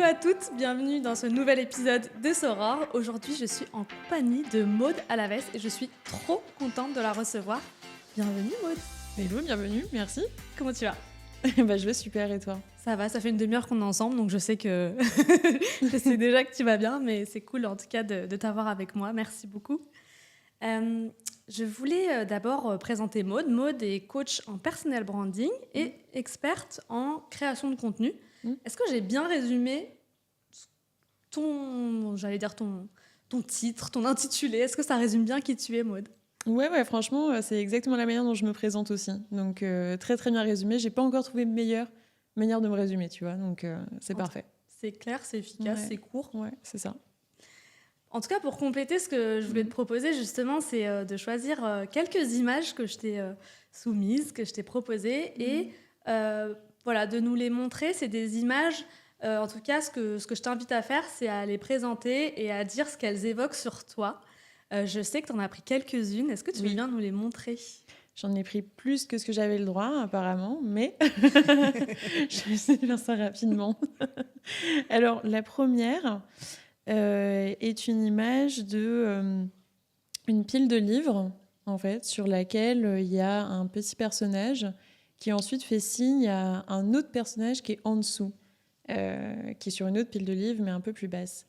Hello à toutes, bienvenue dans ce nouvel épisode de Soror. Aujourd'hui, je suis en compagnie de Maud Alavès et je suis trop contente de la recevoir. Bienvenue Maud. Hello, bienvenue, merci. Comment tu vas? Je vais super, et toi? Ça va, ça fait une demi-heure qu'on est ensemble, donc je sais que je sais déjà que tu vas bien, mais c'est cool en tout cas de t'avoir avec moi. Merci beaucoup. Je voulais d'abord présenter Maud. Maud est coach en personal branding et experte en création de contenu. Est-ce que j'ai bien résumé ton titre, ton intitulé? Est-ce que ça résume bien qui tu es, Maud? Ouais, franchement, c'est exactement la manière dont je me présente aussi. Donc, très, très bien résumé. J'ai pas encore trouvé meilleure manière de me résumer, tu vois. Donc, c'est parfait. C'est clair, c'est efficace, c'est court. Ouais, c'est ça. En tout cas, pour compléter, ce que je voulais te proposer, justement, c'est de choisir quelques images que je t'ai soumises, que je t'ai proposées, et voilà, de nous les montrer. C'est des images, en tout cas, ce que je t'invite à faire, c'est à les présenter et à dire ce qu'elles évoquent sur toi. Je sais que tu en as pris quelques-unes. Est-ce que tu veux bien nous les montrer? J'en ai pris plus que ce que j'avais le droit, apparemment, mais je vais essayer de faire ça rapidement. Alors, la première est une image de une pile de livres, en fait, sur laquelle il y a un petit personnage qui ensuite fait signe à un autre personnage qui est en dessous, qui est sur une autre pile de livres, mais un peu plus basse.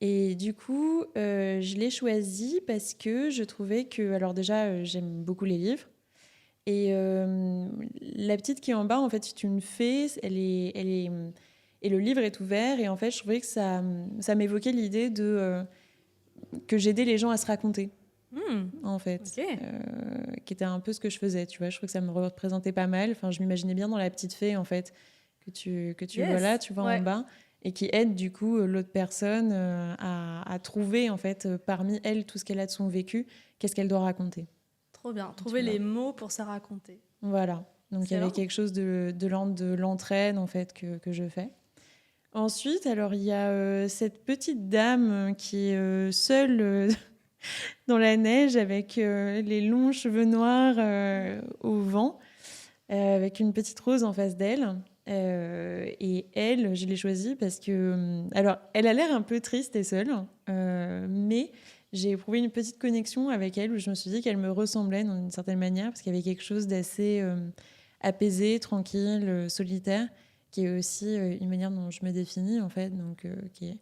Et du coup, je l'ai choisi parce que je trouvais que... Alors déjà, j'aime beaucoup les livres. Et la petite qui est en bas, en fait, c'est une fée. Et le livre est ouvert. Et en fait, je trouvais que ça m'évoquait l'idée que j'aidais les gens à se raconter. En fait, qui était un peu ce que je faisais, tu vois. Je trouve que ça me représentait pas mal. Enfin, je m'imaginais bien dans la petite fée, en fait, que tu vois là, tu vois en bas, et qui aide du coup l'autre personne à trouver, en fait, parmi elle, tout ce qu'elle a de son vécu, qu'est-ce qu'elle doit raconter. Trop bien, trouver les mots pour se raconter. Voilà, donc il y avait quelque chose de l'ordre de l'entraide, en fait, que je fais. Ensuite, alors, il y a cette petite dame qui est seule... dans la neige avec les longs cheveux noirs au vent, avec une petite rose en face d'elle. Et elle, je l'ai choisie parce que... alors, elle a l'air un peu triste et seule, mais j'ai éprouvé une petite connexion avec elle où je me suis dit qu'elle me ressemblait d'une certaine manière parce qu'il y avait quelque chose d'assez apaisé, tranquille, solitaire, qui est aussi une manière dont je me définis, en fait, donc, qui est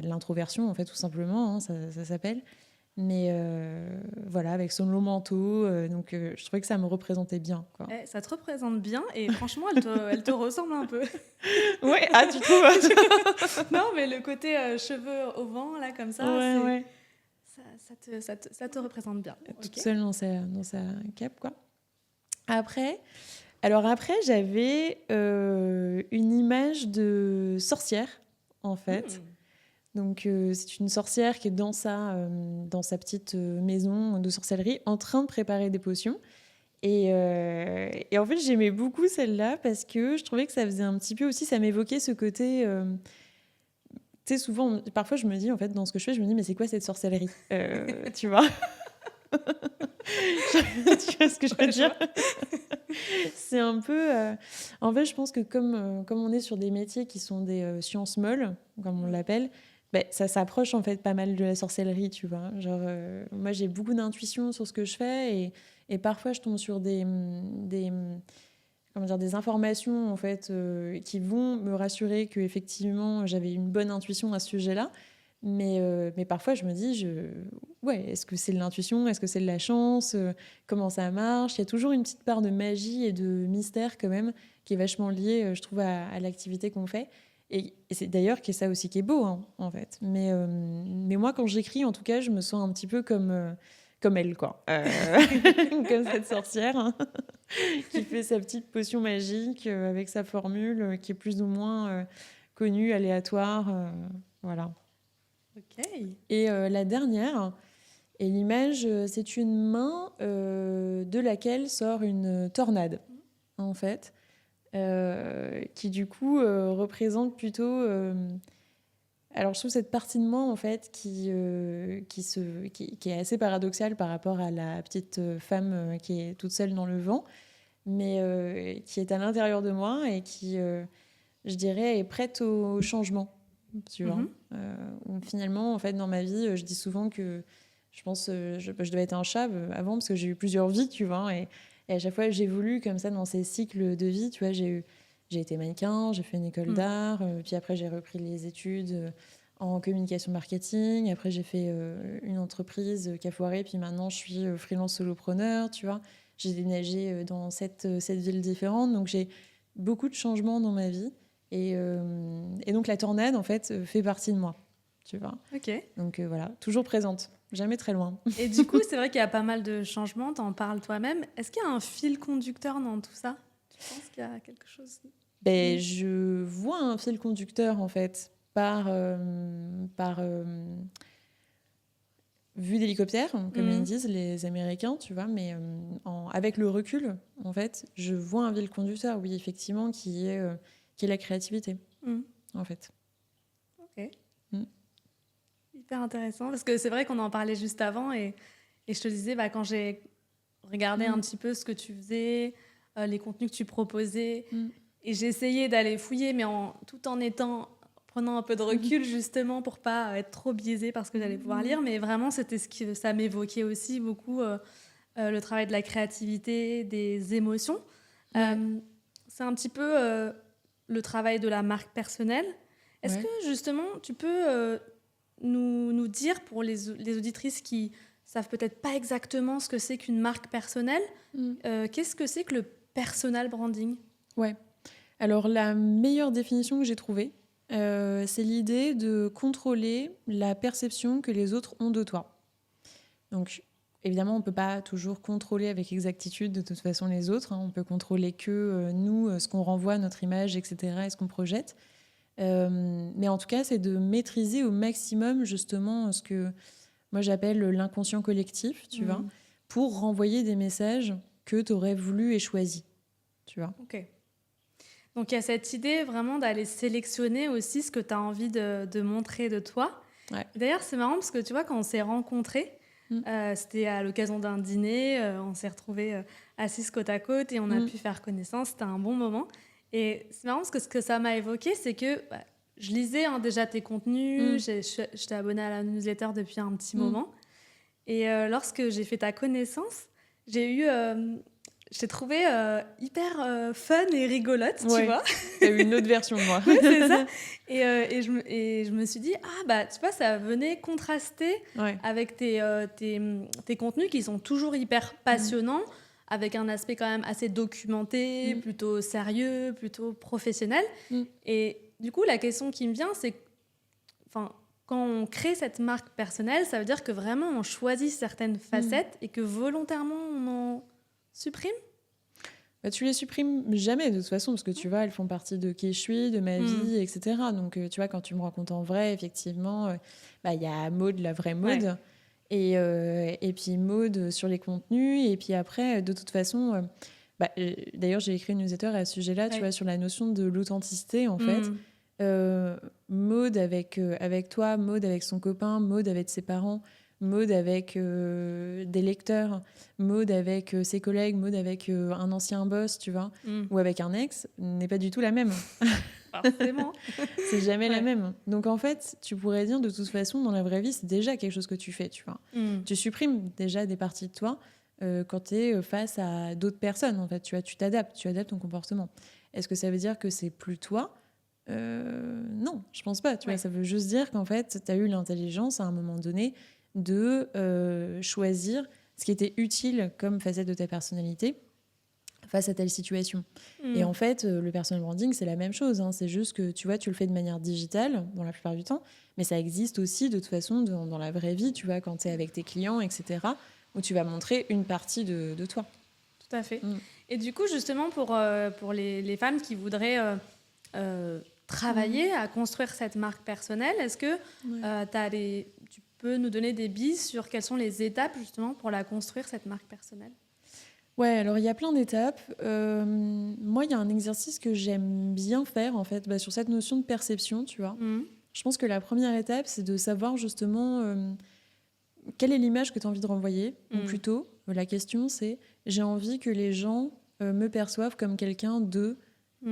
l'introversion, en fait, tout simplement, hein, ça s'appelle. Mais voilà, avec son long manteau, donc je trouvais que ça me représentait bien, quoi. Ça te représente bien et franchement, elle te ressemble un peu. Ouais, ah, tu trouves? Non, mais le côté cheveux au vent, là, comme ça, ouais. Ça te représente bien. Toute seule dans sa cape, quoi. Après, j'avais une image de sorcière, en fait. Donc, c'est une sorcière qui est dans sa petite maison de sorcellerie en train de préparer des potions. Et en fait, j'aimais beaucoup celle-là parce que je trouvais que ça faisait un petit peu aussi, ça m'évoquait ce côté... tu sais, souvent, parfois, je me dis, en fait, dans ce que je fais, je me dis, mais c'est quoi cette sorcellerie? Tu vois? Tu vois ce que je veux dire? C'est un peu... en fait, je pense que comme on est sur des métiers qui sont des sciences molles, comme on l'appelle, ça s'approche en fait pas mal de la sorcellerie, tu vois. Genre, moi, j'ai beaucoup d'intuition sur ce que je fais et parfois, je tombe sur des informations en fait, qui vont me rassurer qu'effectivement, j'avais une bonne intuition à ce sujet-là. Mais parfois, je me dis, est-ce que c'est de l'intuition? Est-ce que c'est de la chance? Comment ça marche? Il y a toujours une petite part de magie et de mystère quand même qui est vachement liée, je trouve, à l'activité qu'on fait. Et c'est d'ailleurs ça aussi qui est beau, hein, en fait. Mais moi, quand j'écris, en tout cas, je me sens un petit peu comme elle, quoi. Comme cette sorcière, hein, qui fait sa petite potion magique avec sa formule qui est plus ou moins connue, aléatoire. Voilà. Ok. Et la dernière, et l'image, c'est une main de laquelle sort une tornade, en fait, qui du coup représente plutôt... alors je trouve cette partie de moi, en fait, qui est assez paradoxale par rapport à la petite femme qui est toute seule dans le vent, mais qui est à l'intérieur de moi et qui je dirais, est prête au changement, tu vois. Mhm. Où finalement, en fait, dans ma vie, je dis souvent que je pense je devais être un chat avant parce que j'ai eu plusieurs vies, tu vois. Et à chaque fois, j'évolue comme ça dans ces cycles de vie, tu vois. J'ai été mannequin, j'ai fait une école Mm. d'art, puis après, j'ai repris les études en communication marketing. Après, j'ai fait une entreprise qui a foiré, puis maintenant, je suis freelance solopreneur, tu vois. J'ai déménagé dans cette ville différente, donc j'ai beaucoup de changements dans ma vie. Et donc la tornade, en fait, fait partie de moi, tu vois. Ok. Donc voilà, toujours présente, jamais très loin. Et du coup, c'est vrai qu'il y a pas mal de changements, t'en parles toi-même. Est-ce qu'il y a un fil conducteur dans tout ça? Tu penses qu'il y a quelque chose? Ben, je vois un fil conducteur, en fait, par vue d'hélicoptère, comme ils Mm. disent les Américains, tu vois. Mais avec le recul, en fait, je vois un fil conducteur, oui, effectivement, qui est la créativité, Mm. en fait. Ok. Mm. Hyper intéressant, parce que c'est vrai qu'on en parlait juste avant, et je te disais, bah, quand j'ai regardé un Mm. petit peu ce que tu faisais, les contenus que tu proposais, Mm. et j'ai essayé d'aller fouiller, mais tout en prenant un peu de recul, justement, pour pas être trop biaisée par ce que j'allais pouvoir lire, mais vraiment, c'était ça m'évoquait aussi beaucoup le travail de la créativité, des émotions. Ouais. C'est un petit peu le travail de la marque personnelle. Est-ce que Ouais. justement, tu peux nous dire, pour les auditrices qui savent peut-être pas exactement ce que c'est qu'une marque personnelle, Mm. qu'est-ce que c'est que le personal branding? Ouais. Alors, la meilleure définition que j'ai trouvée, c'est l'idée de contrôler la perception que les autres ont de toi. Donc, évidemment, on ne peut pas toujours contrôler avec exactitude de toute façon les autres. Hein. On peut contrôler que nous, ce qu'on renvoie, notre image, etc., et ce qu'on projette. Mais en tout cas, c'est de maîtriser au maximum justement ce que moi j'appelle l'inconscient collectif, tu vois, pour renvoyer des messages que tu aurais voulu et choisi, tu vois. Ok. Donc il y a cette idée vraiment d'aller sélectionner aussi ce que tu as envie de montrer de toi. Ouais. D'ailleurs, c'est marrant parce que tu vois, quand on s'est rencontrés, c'était à l'occasion d'un dîner, on s'est retrouvés assises côte à côte et on a pu faire connaissance, c'était un bon moment. Et c'est marrant parce que ce que ça m'a évoqué, c'est que je lisais déjà tes contenus, j'étais abonnée à la newsletter depuis un petit moment. Et lorsque j'ai fait ta connaissance, je t'ai trouvée hyper fun et rigolote, tu vois. T'as eu une autre version de moi. Ouais, c'est ça. Et je me suis dit, ah bah, tu vois, ça venait contraster avec tes contenus qui sont toujours hyper passionnants, avec un aspect quand même assez documenté, plutôt sérieux, plutôt professionnel. Et du coup, la question qui me vient, c'est, enfin, quand on crée cette marque personnelle, ça veut dire que vraiment on choisit certaines facettes et que volontairement on en supprime. Bah, tu les supprimes jamais de toute façon, parce que tu vois, elles font partie de qui je suis, de ma vie, etc. Donc, tu vois, quand tu me rencontres en vrai, effectivement, y a Maud, la vraie Maud, et puis Maud sur les contenus, et puis après, de toute façon, d'ailleurs, j'ai écrit une newsletter à ce sujet-là, tu vois, sur la notion de l'authenticité, en fait. Maud avec toi, Maud avec son copain, Maud avec ses parents, Maud avec des lecteurs, Maud avec ses collègues, Maud avec un ancien boss, tu vois, ou avec un ex, n'est pas du tout la même. Forcément. C'est jamais la même. Donc en fait, tu pourrais dire de toute façon, dans la vraie vie, c'est déjà quelque chose que tu fais, tu vois. Tu supprimes déjà des parties de toi quand tu es face à d'autres personnes, en fait. Tu vois, tu adaptes ton comportement. Est-ce que ça veut dire que c'est plus toi ? Non, je pense pas. Tu vois, ça veut juste dire qu'en fait, tu as eu l'intelligence à un moment donné de choisir ce qui était utile comme facette de ta personnalité face à telle situation. Et en fait, le personal branding, c'est la même chose. Hein. C'est juste que tu vois, tu le fais de manière digitale, dans la plupart du temps, mais ça existe aussi de toute façon dans la vraie vie, tu vois, quand tu es avec tes clients, etc., où tu vas montrer une partie de toi. Tout à fait. Et du coup, justement, pour les femmes qui voudraient travailler à construire cette marque personnelle, est-ce que tu peux nous donner des billes sur quelles sont les étapes, justement, pour la construire, cette marque personnelle ? Ouais, alors il y a plein d'étapes. Moi, il y a un exercice que j'aime bien faire, en fait, sur cette notion de perception, tu vois. Je pense que la première étape, c'est de savoir justement quelle est l'image que tu as envie de renvoyer. Ou plutôt, la question, c'est j'ai envie que les gens me perçoivent comme quelqu'un de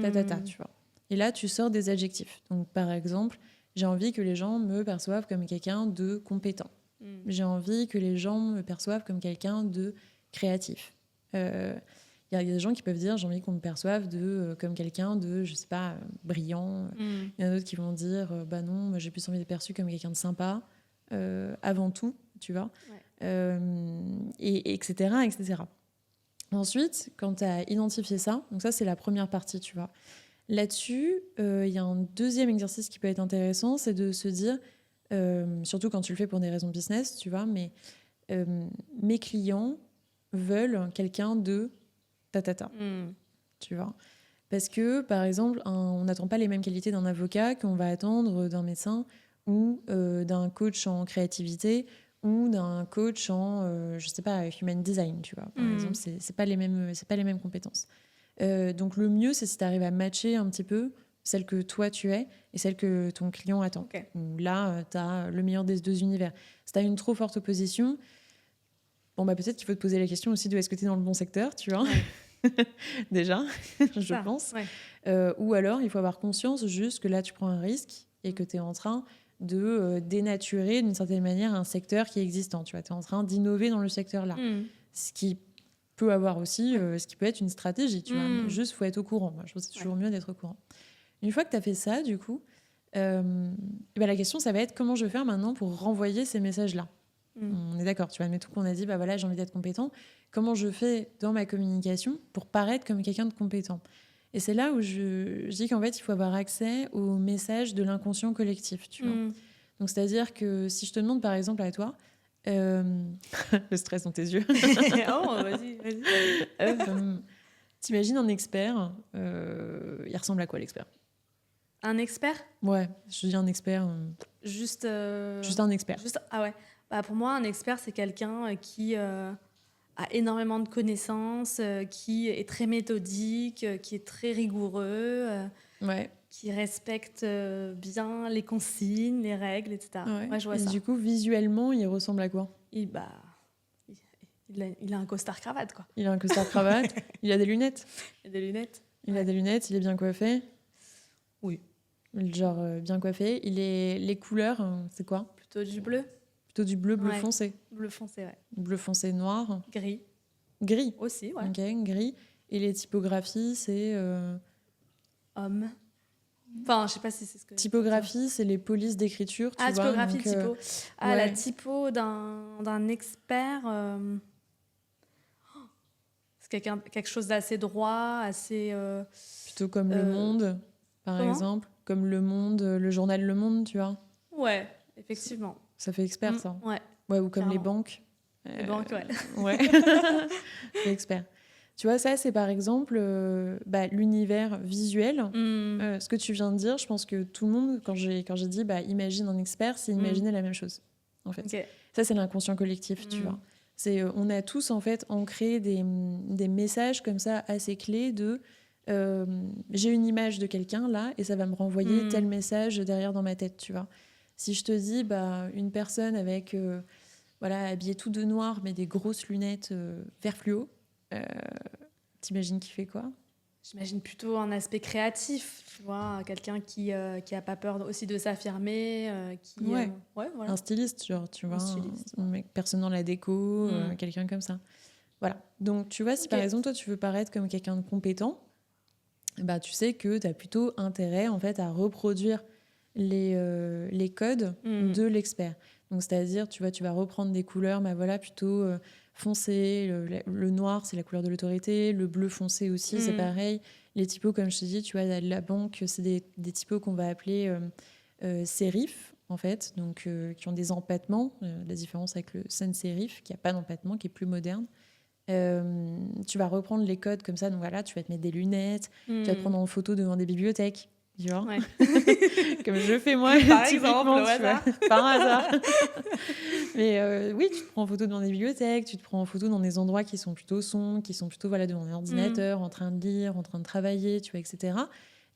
ta, tu vois. Et là, tu sors des adjectifs. Donc, par exemple, j'ai envie que les gens me perçoivent comme quelqu'un de compétent. J'ai envie que les gens me perçoivent comme quelqu'un de créatif. Il y a des gens qui peuvent dire j'ai envie qu'on me perçoive comme quelqu'un de, je sais pas, brillant. Il y en a d'autres qui vont dire bah non, moi j'ai plus envie d'être perçu comme quelqu'un de sympa, avant tout, tu vois. Et etc., etc. Ensuite, quand tu as identifié ça, donc ça c'est la première partie, tu vois. Là-dessus, il y a un deuxième exercice qui peut être intéressant, c'est de se dire, surtout quand tu le fais pour des raisons business, tu vois, mais mes clients veulent quelqu'un de ta. Tu vois. Parce que, par exemple, on n'attend pas les mêmes qualités d'un avocat qu'on va attendre d'un médecin ou d'un coach en créativité ou d'un coach en, je sais pas, human design, tu vois. Par exemple, c'est pas les mêmes compétences. Donc, le mieux, c'est si tu arrives à matcher un petit peu celle que toi tu es et celle que ton client attend. Okay. Là, tu as le meilleur des deux univers. Si tu as une trop forte opposition, bon, bah, peut-être qu'il faut te poser la question aussi de est-ce que tu es dans le bon secteur, tu vois. Déjà, je pense. Ou alors, il faut avoir conscience juste que là, tu prends un risque et que tu es en train de dénaturer d'une certaine manière un secteur qui est existant. Tu vois, tu es en train d'innover dans le secteur-là. Ce qui peut avoir aussi, ce qui peut être une stratégie. Tu vois. Juste, il faut être au courant. Moi, je trouve que c'est toujours mieux d'être au courant. Une fois que tu as fait ça, du coup, la question, ça va être comment je vais faire maintenant pour renvoyer ces messages-là. On est d'accord, tu vois, mais tout qu'on a dit, bah voilà, j'ai envie d'être compétent. Comment je fais dans ma communication pour paraître comme quelqu'un de compétent? Et c'est là où je dis qu'en fait, il faut avoir accès au message de l'inconscient collectif, tu vois. Donc, c'est-à-dire que si je te demande, par exemple, à toi, le stress dans tes yeux. Oh, vas-y. T'imagines un expert, il ressemble à quoi l'expert? Un expert? Ouais, je dis un expert. Juste un expert. Ah ouais. Bah, pour moi, un expert, c'est quelqu'un qui a énormément de connaissances, qui est très méthodique, qui est très rigoureux, qui respecte bien les consignes, les règles, etc. Ouais, je vois ça. Du coup, visuellement, il ressemble à quoi? Il a un costard-cravate, quoi. Il a un costard-cravate, il a des lunettes. Il a des lunettes. Il a des lunettes, il est bien coiffé. Oui. Genre bien coiffé. Les couleurs, c'est quoi? Plutôt du bleu. Plutôt du bleu foncé. Bleu foncé, ouais. Bleu foncé noir. Gris. Gris aussi, ouais. Ok, gris. Et les typographies, c'est... Homme. Enfin, je sais pas si c'est ce que... Typographie, c'est les polices d'écriture, tu vois. Typographie, typo. La typo d'un expert... C'est quelque chose d'assez droit, assez... Plutôt comme Le Monde, par exemple. Comme Le Monde, le journal Le Monde, tu vois. Ouais, effectivement. Ça fait expert, ça. Ouais. Ou comme les banques. Les banques, ouais. Ouais. C'est expert. Tu vois, ça, c'est par exemple l'univers visuel. Ce que tu viens de dire, je pense que tout le monde, quand j'ai dit imagine un expert, c'est imaginer la même chose, en fait. Okay. Ça, c'est l'inconscient collectif, tu vois. On a tous, en fait, ancré des messages comme ça assez clés de j'ai une image de quelqu'un, là, et ça va me renvoyer tel message derrière dans ma tête, tu vois. Si je te dis une personne avec... habillée tout de noir, mais des grosses lunettes vert fluo. T'imagines qui fait quoi? J'imagine plutôt un aspect créatif, tu vois, quelqu'un qui a pas peur aussi de s'affirmer, voilà. Un styliste, genre, tu vois, styliste, personne dans la déco, quelqu'un comme ça. Voilà. Donc, tu vois, si par exemple, toi, tu veux paraître comme quelqu'un de compétent, tu sais que tu as plutôt intérêt, en fait, à reproduire les codes de l'expert. Donc, c'est-à-dire, tu vois, tu vas reprendre des couleurs, plutôt foncées. Le noir, c'est la couleur de l'autorité. Le bleu foncé aussi, c'est pareil. Les typos, comme je te dis, tu vois, la banque, c'est des typos qu'on va appeler sérifs, en fait, donc qui ont des empattements. La différence avec le sans sérif, qui n'a pas d'empattement, qui est plus moderne. Tu vas reprendre les codes comme ça, donc voilà, tu vas te mettre des lunettes, tu vas te prendre en photo devant des bibliothèques, tu vois, comme je fais moi, par exemple, par hasard. Mais oui, tu te prends en photo devant des bibliothèques, tu te prends en photo dans des endroits qui sont plutôt sombres, qui sont plutôt devant un ordinateur, en train de lire, en train de travailler, tu vois, etc.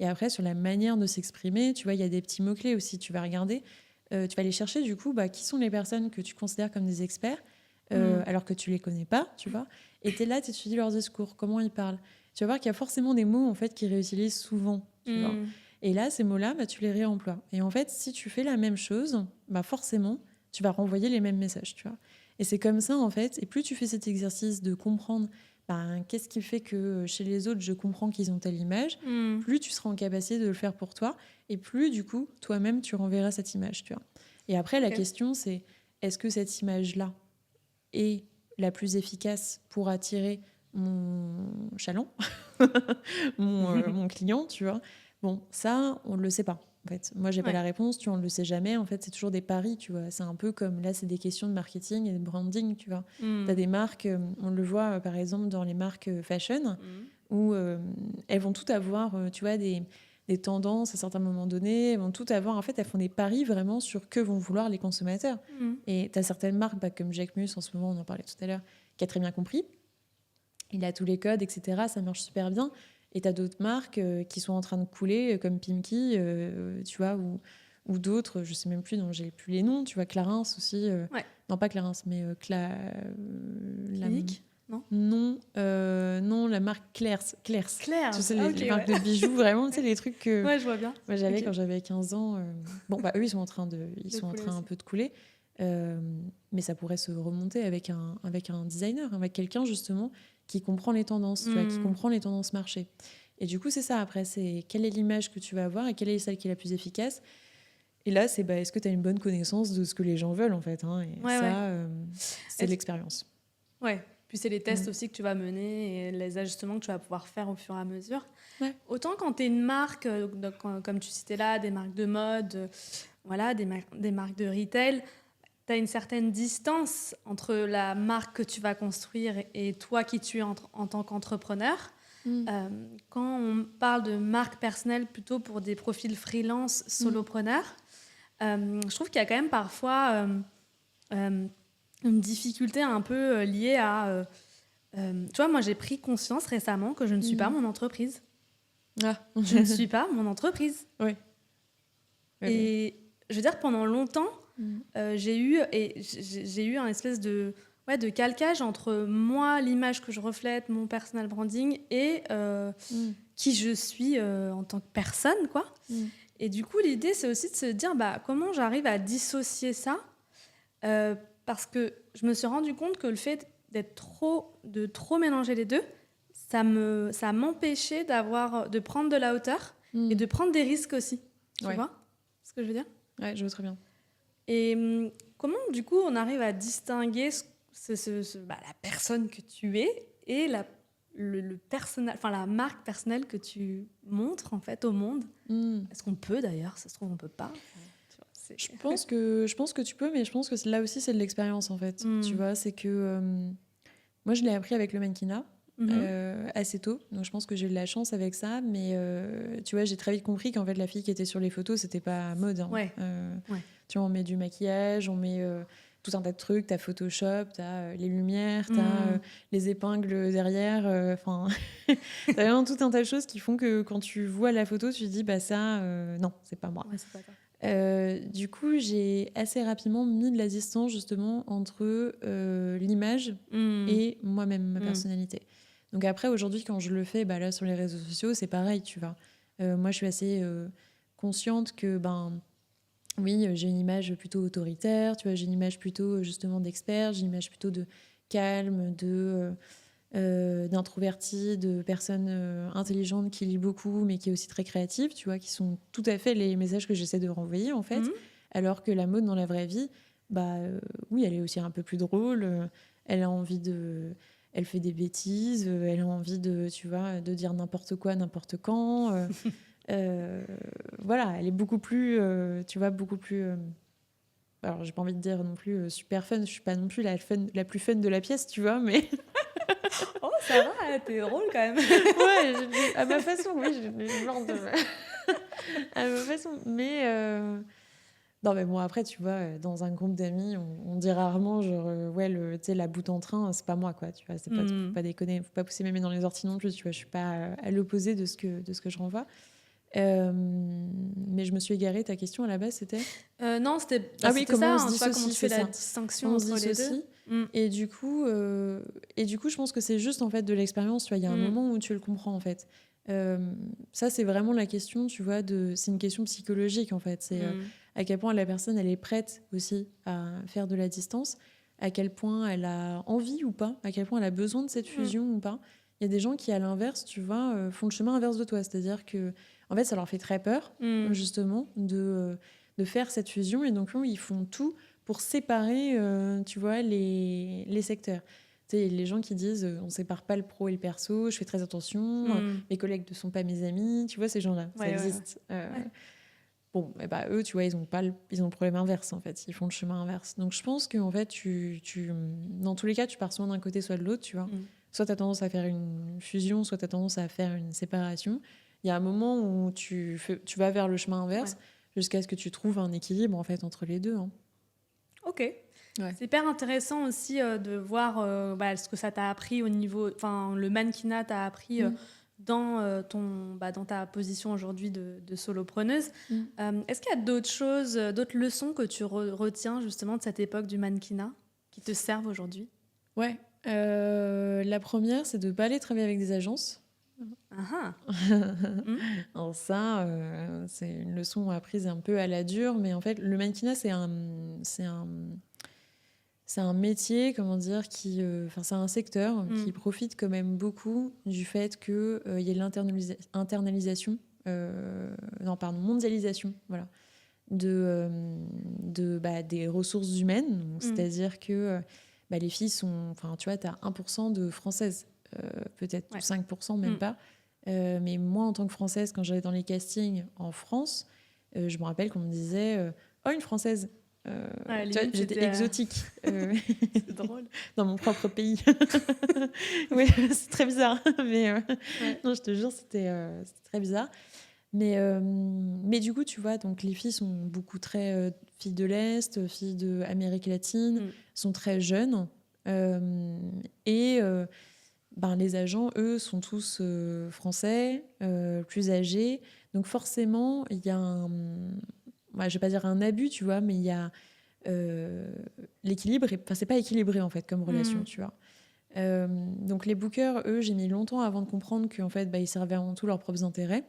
Et après, sur la manière de s'exprimer, tu vois, il y a des petits mots-clés aussi, tu vas regarder, tu vas aller chercher du coup, qui sont les personnes que tu considères comme des experts, alors que tu les connais pas, tu vois. Et tu es là, tu étudies leurs discours, comment ils parlent. Tu vas voir qu'il y a forcément des mots en fait qu'ils réutilisent souvent tu vois. Et là, ces mots-là, bah, tu les réemploies. Et en fait, si tu fais la même chose, bah, forcément, tu vas renvoyer les mêmes messages, tu vois. Et c'est comme ça, en fait. Et plus tu fais cet exercice de comprendre bah, qu'est-ce qui fait que chez les autres, je comprends qu'ils ont telle image, plus tu seras en capacité de le faire pour toi. Et plus, du coup, toi-même, tu renverras cette image, tu vois. Et après, la question, c'est est-ce que cette image-là est la plus efficace pour attirer mon chaland, mon client, tu vois. Bon, ça, on ne le sait pas. En fait, moi, j'ai pas la réponse, on ne le sait jamais. En fait, c'est toujours des paris, tu vois. C'est un peu comme là, c'est des questions de marketing et de branding, tu vois. Tu as des marques, on le voit par exemple dans les marques fashion, où elles vont toutes avoir, tu vois, des tendances à certains moments donnés. Elles vont toutes avoir, en fait, elles font des paris vraiment sur que vont vouloir les consommateurs. Et tu as certaines marques, bah, comme Jacquemus, en ce moment, on en parlait tout à l'heure, qui a très bien compris. Il a tous les codes, etc. Ça marche super bien. Et tu as d'autres marques qui sont en train de couler, comme Pimki, tu vois, ou d'autres, je sais même plus, dont j'ai plus les noms, tu vois, Clarins aussi. Non, pas Clarins, mais Clinique, non non, la marque Claire's. Claire's, Tu sais, les marques de bijoux, vraiment, tu sais, les trucs que ouais, je vois bien. moi j'avais quand j'avais 15 ans. Bon, bah, eux, ils sont en train un peu de couler. Mais ça pourrait se remonter avec un designer, avec quelqu'un, justement, qui comprend les tendances, tu vois, qui comprend les tendances marché. Et du coup, c'est ça, après, c'est quelle est l'image que tu vas avoir et quelle est celle qui est la plus efficace. Et là, c'est est-ce que tu as une bonne connaissance de ce que les gens veulent, en fait, hein, et c'est de l'expérience. Ouais, puis c'est les tests aussi que tu vas mener et les ajustements que tu vas pouvoir faire au fur et à mesure. Ouais. Autant quand tu es une marque, comme tu citais là, des marques de mode, voilà, des marques de retail, tu as une certaine distance entre la marque que tu vas construire et toi qui tu es en tant qu'entrepreneur. Quand on parle de marque personnelle plutôt pour des profils freelance, solopreneurs, je trouve qu'il y a quand même parfois une difficulté un peu liée à... tu vois, moi j'ai pris conscience récemment que je ne suis pas mon entreprise. Je ne suis pas mon entreprise. Oui. Et je veux dire, pendant longtemps, j'ai eu un espèce de calcage entre moi, l'image que je reflète, mon personal branding et qui je suis en tant que personne, quoi. Et du coup, l'idée, c'est aussi de se dire comment j'arrive à dissocier ça, parce que je me suis rendu compte que le fait de trop mélanger les deux, ça m'empêchait de prendre de la hauteur et de prendre des risques aussi. Tu vois ce que je veux dire? Ouais, je vois très bien. Et comment, du coup, on arrive à distinguer la personne que tu es et la marque personnelle que tu montres en fait au monde? Est-ce qu'on peut d'ailleurs? Ça se trouve, on peut pas. Je pense que tu peux, mais je pense que là aussi, c'est de l'expérience en fait. Tu vois, c'est que moi, je l'ai appris avec le mannequinat. Assez tôt, donc je pense que j'ai eu de la chance avec ça, mais tu vois, j'ai très vite compris qu'en fait la fille qui était sur les photos, c'était pas mode, hein. Tu vois, on met du maquillage, on met tout un tas de trucs, t'as Photoshop, t'as les lumières, t'as les épingles derrière, enfin t'as vraiment tout un tas de choses qui font que quand tu vois la photo, tu te dis ça, non, c'est pas moi. C'est pas toi. Du coup, j'ai assez rapidement mis de la distance justement entre l'image et moi-même, ma personnalité. Donc après, aujourd'hui, quand je le fais, là, sur les réseaux sociaux, c'est pareil, tu vois. Moi, je suis assez consciente que, oui, j'ai une image plutôt autoritaire, tu vois, j'ai une image plutôt, justement, d'expert, j'ai une image plutôt de calme, d'introvertie, de personnes intelligentes qui lit beaucoup, mais qui est aussi très créative, tu vois, qui sont tout à fait les messages que j'essaie de renvoyer, en fait. Alors que la mode, dans la vraie vie, oui, elle est aussi un peu plus drôle, elle a envie de... Elle fait des bêtises, elle a envie de, tu vois, de dire n'importe quoi, n'importe quand. Voilà, elle est beaucoup plus, tu vois, beaucoup plus... alors, j'ai pas envie de dire non plus super fun. Je suis pas non plus la plus fun de la pièce, tu vois, mais... Oh, ça va, t'es drôle quand même. Ouais, à ma façon, oui, j'ai le genre de... à ma façon, mais... Non, mais bon, après, tu vois, dans un groupe d'amis, on dit rarement, genre, ouais, tu sais, la boute en train, c'est pas moi, quoi, tu vois, c'est pas, faut pas déconner, faut pas pousser mes mains dans les orties non plus, tu vois, je suis pas à l'opposé de ce que je renvoie. Mais je me suis égarée, ta question à la base, c'était non, c'était comment ça, on se dissocie, comment tu fais la distinction entre les deux. Et du coup, je pense que c'est juste, en fait, de l'expérience, tu vois, il y a un moment où tu le comprends, en fait. Ça, c'est vraiment la question, tu vois, c'est une question psychologique, en fait. C'est à quel point la personne, elle est prête aussi à faire de la distance, à quel point elle a envie ou pas, à quel point elle a besoin de cette fusion ou pas. Il y a des gens qui, à l'inverse, tu vois, font le chemin inverse de toi. C'est-à-dire que, en fait, ça leur fait très peur, justement, de faire cette fusion. Et donc, ils font tout pour séparer, tu vois, les secteurs. Tu sais, les gens qui disent on sépare pas le pro et le perso, je fais très attention, mes collègues ne sont pas mes amis, tu vois, ces gens-là, ça existe. Bon, eux, tu vois, ils ont le problème inverse, en fait, ils font le chemin inverse. Donc je pense qu'en fait, dans tous les cas, tu pars soit d'un côté, soit de l'autre, tu vois. Soit tu as tendance à faire une fusion, soit tu as tendance à faire une séparation. Il y a un moment où tu vas vers le chemin inverse jusqu'à ce que tu trouves un équilibre, en fait, entre les deux. Hein. Ok. Ouais. C'est hyper intéressant aussi de voir ce que ça t'a appris au niveau... Enfin, le mannequinat t'a appris dans ta position aujourd'hui de solopreneuse. Est-ce qu'il y a d'autres choses, d'autres leçons que tu retiens justement de cette époque du mannequinat qui te servent aujourd'hui? Ouais. La première, c'est de ne pas aller travailler avec des agences. Alors ça, c'est une leçon apprise un peu à la dure, mais en fait, le mannequinat, c'est un métier, comment dire, c'est un secteur qui profite quand même beaucoup du fait qu'il y ait mondialisation, voilà, des ressources humaines. Donc, c'est-à-dire que les filles sont, tu vois, tu as 1% de françaises, peut-être 5%, même pas. Mais moi, en tant que Française, quand j'allais dans les castings en France, je me rappelle qu'on me disait « Oh, une Française !» j'étais exotique. C'est drôle. Dans mon propre pays. Oui, c'est très bizarre. Mais non, je te jure, c'était très bizarre. Mais du coup, tu vois, donc les filles sont beaucoup très filles de l'Est, filles d'Amérique latine, sont très jeunes. Les agents, eux, sont tous français, plus âgés. Donc forcément, il y a je vais pas dire un abus, tu vois, mais il y a l'équilibre. C'est pas équilibré, en fait, comme relation, tu vois. Donc les bookers, eux, j'ai mis longtemps avant de comprendre qu'en fait, ils servaient avant tout leurs propres intérêts.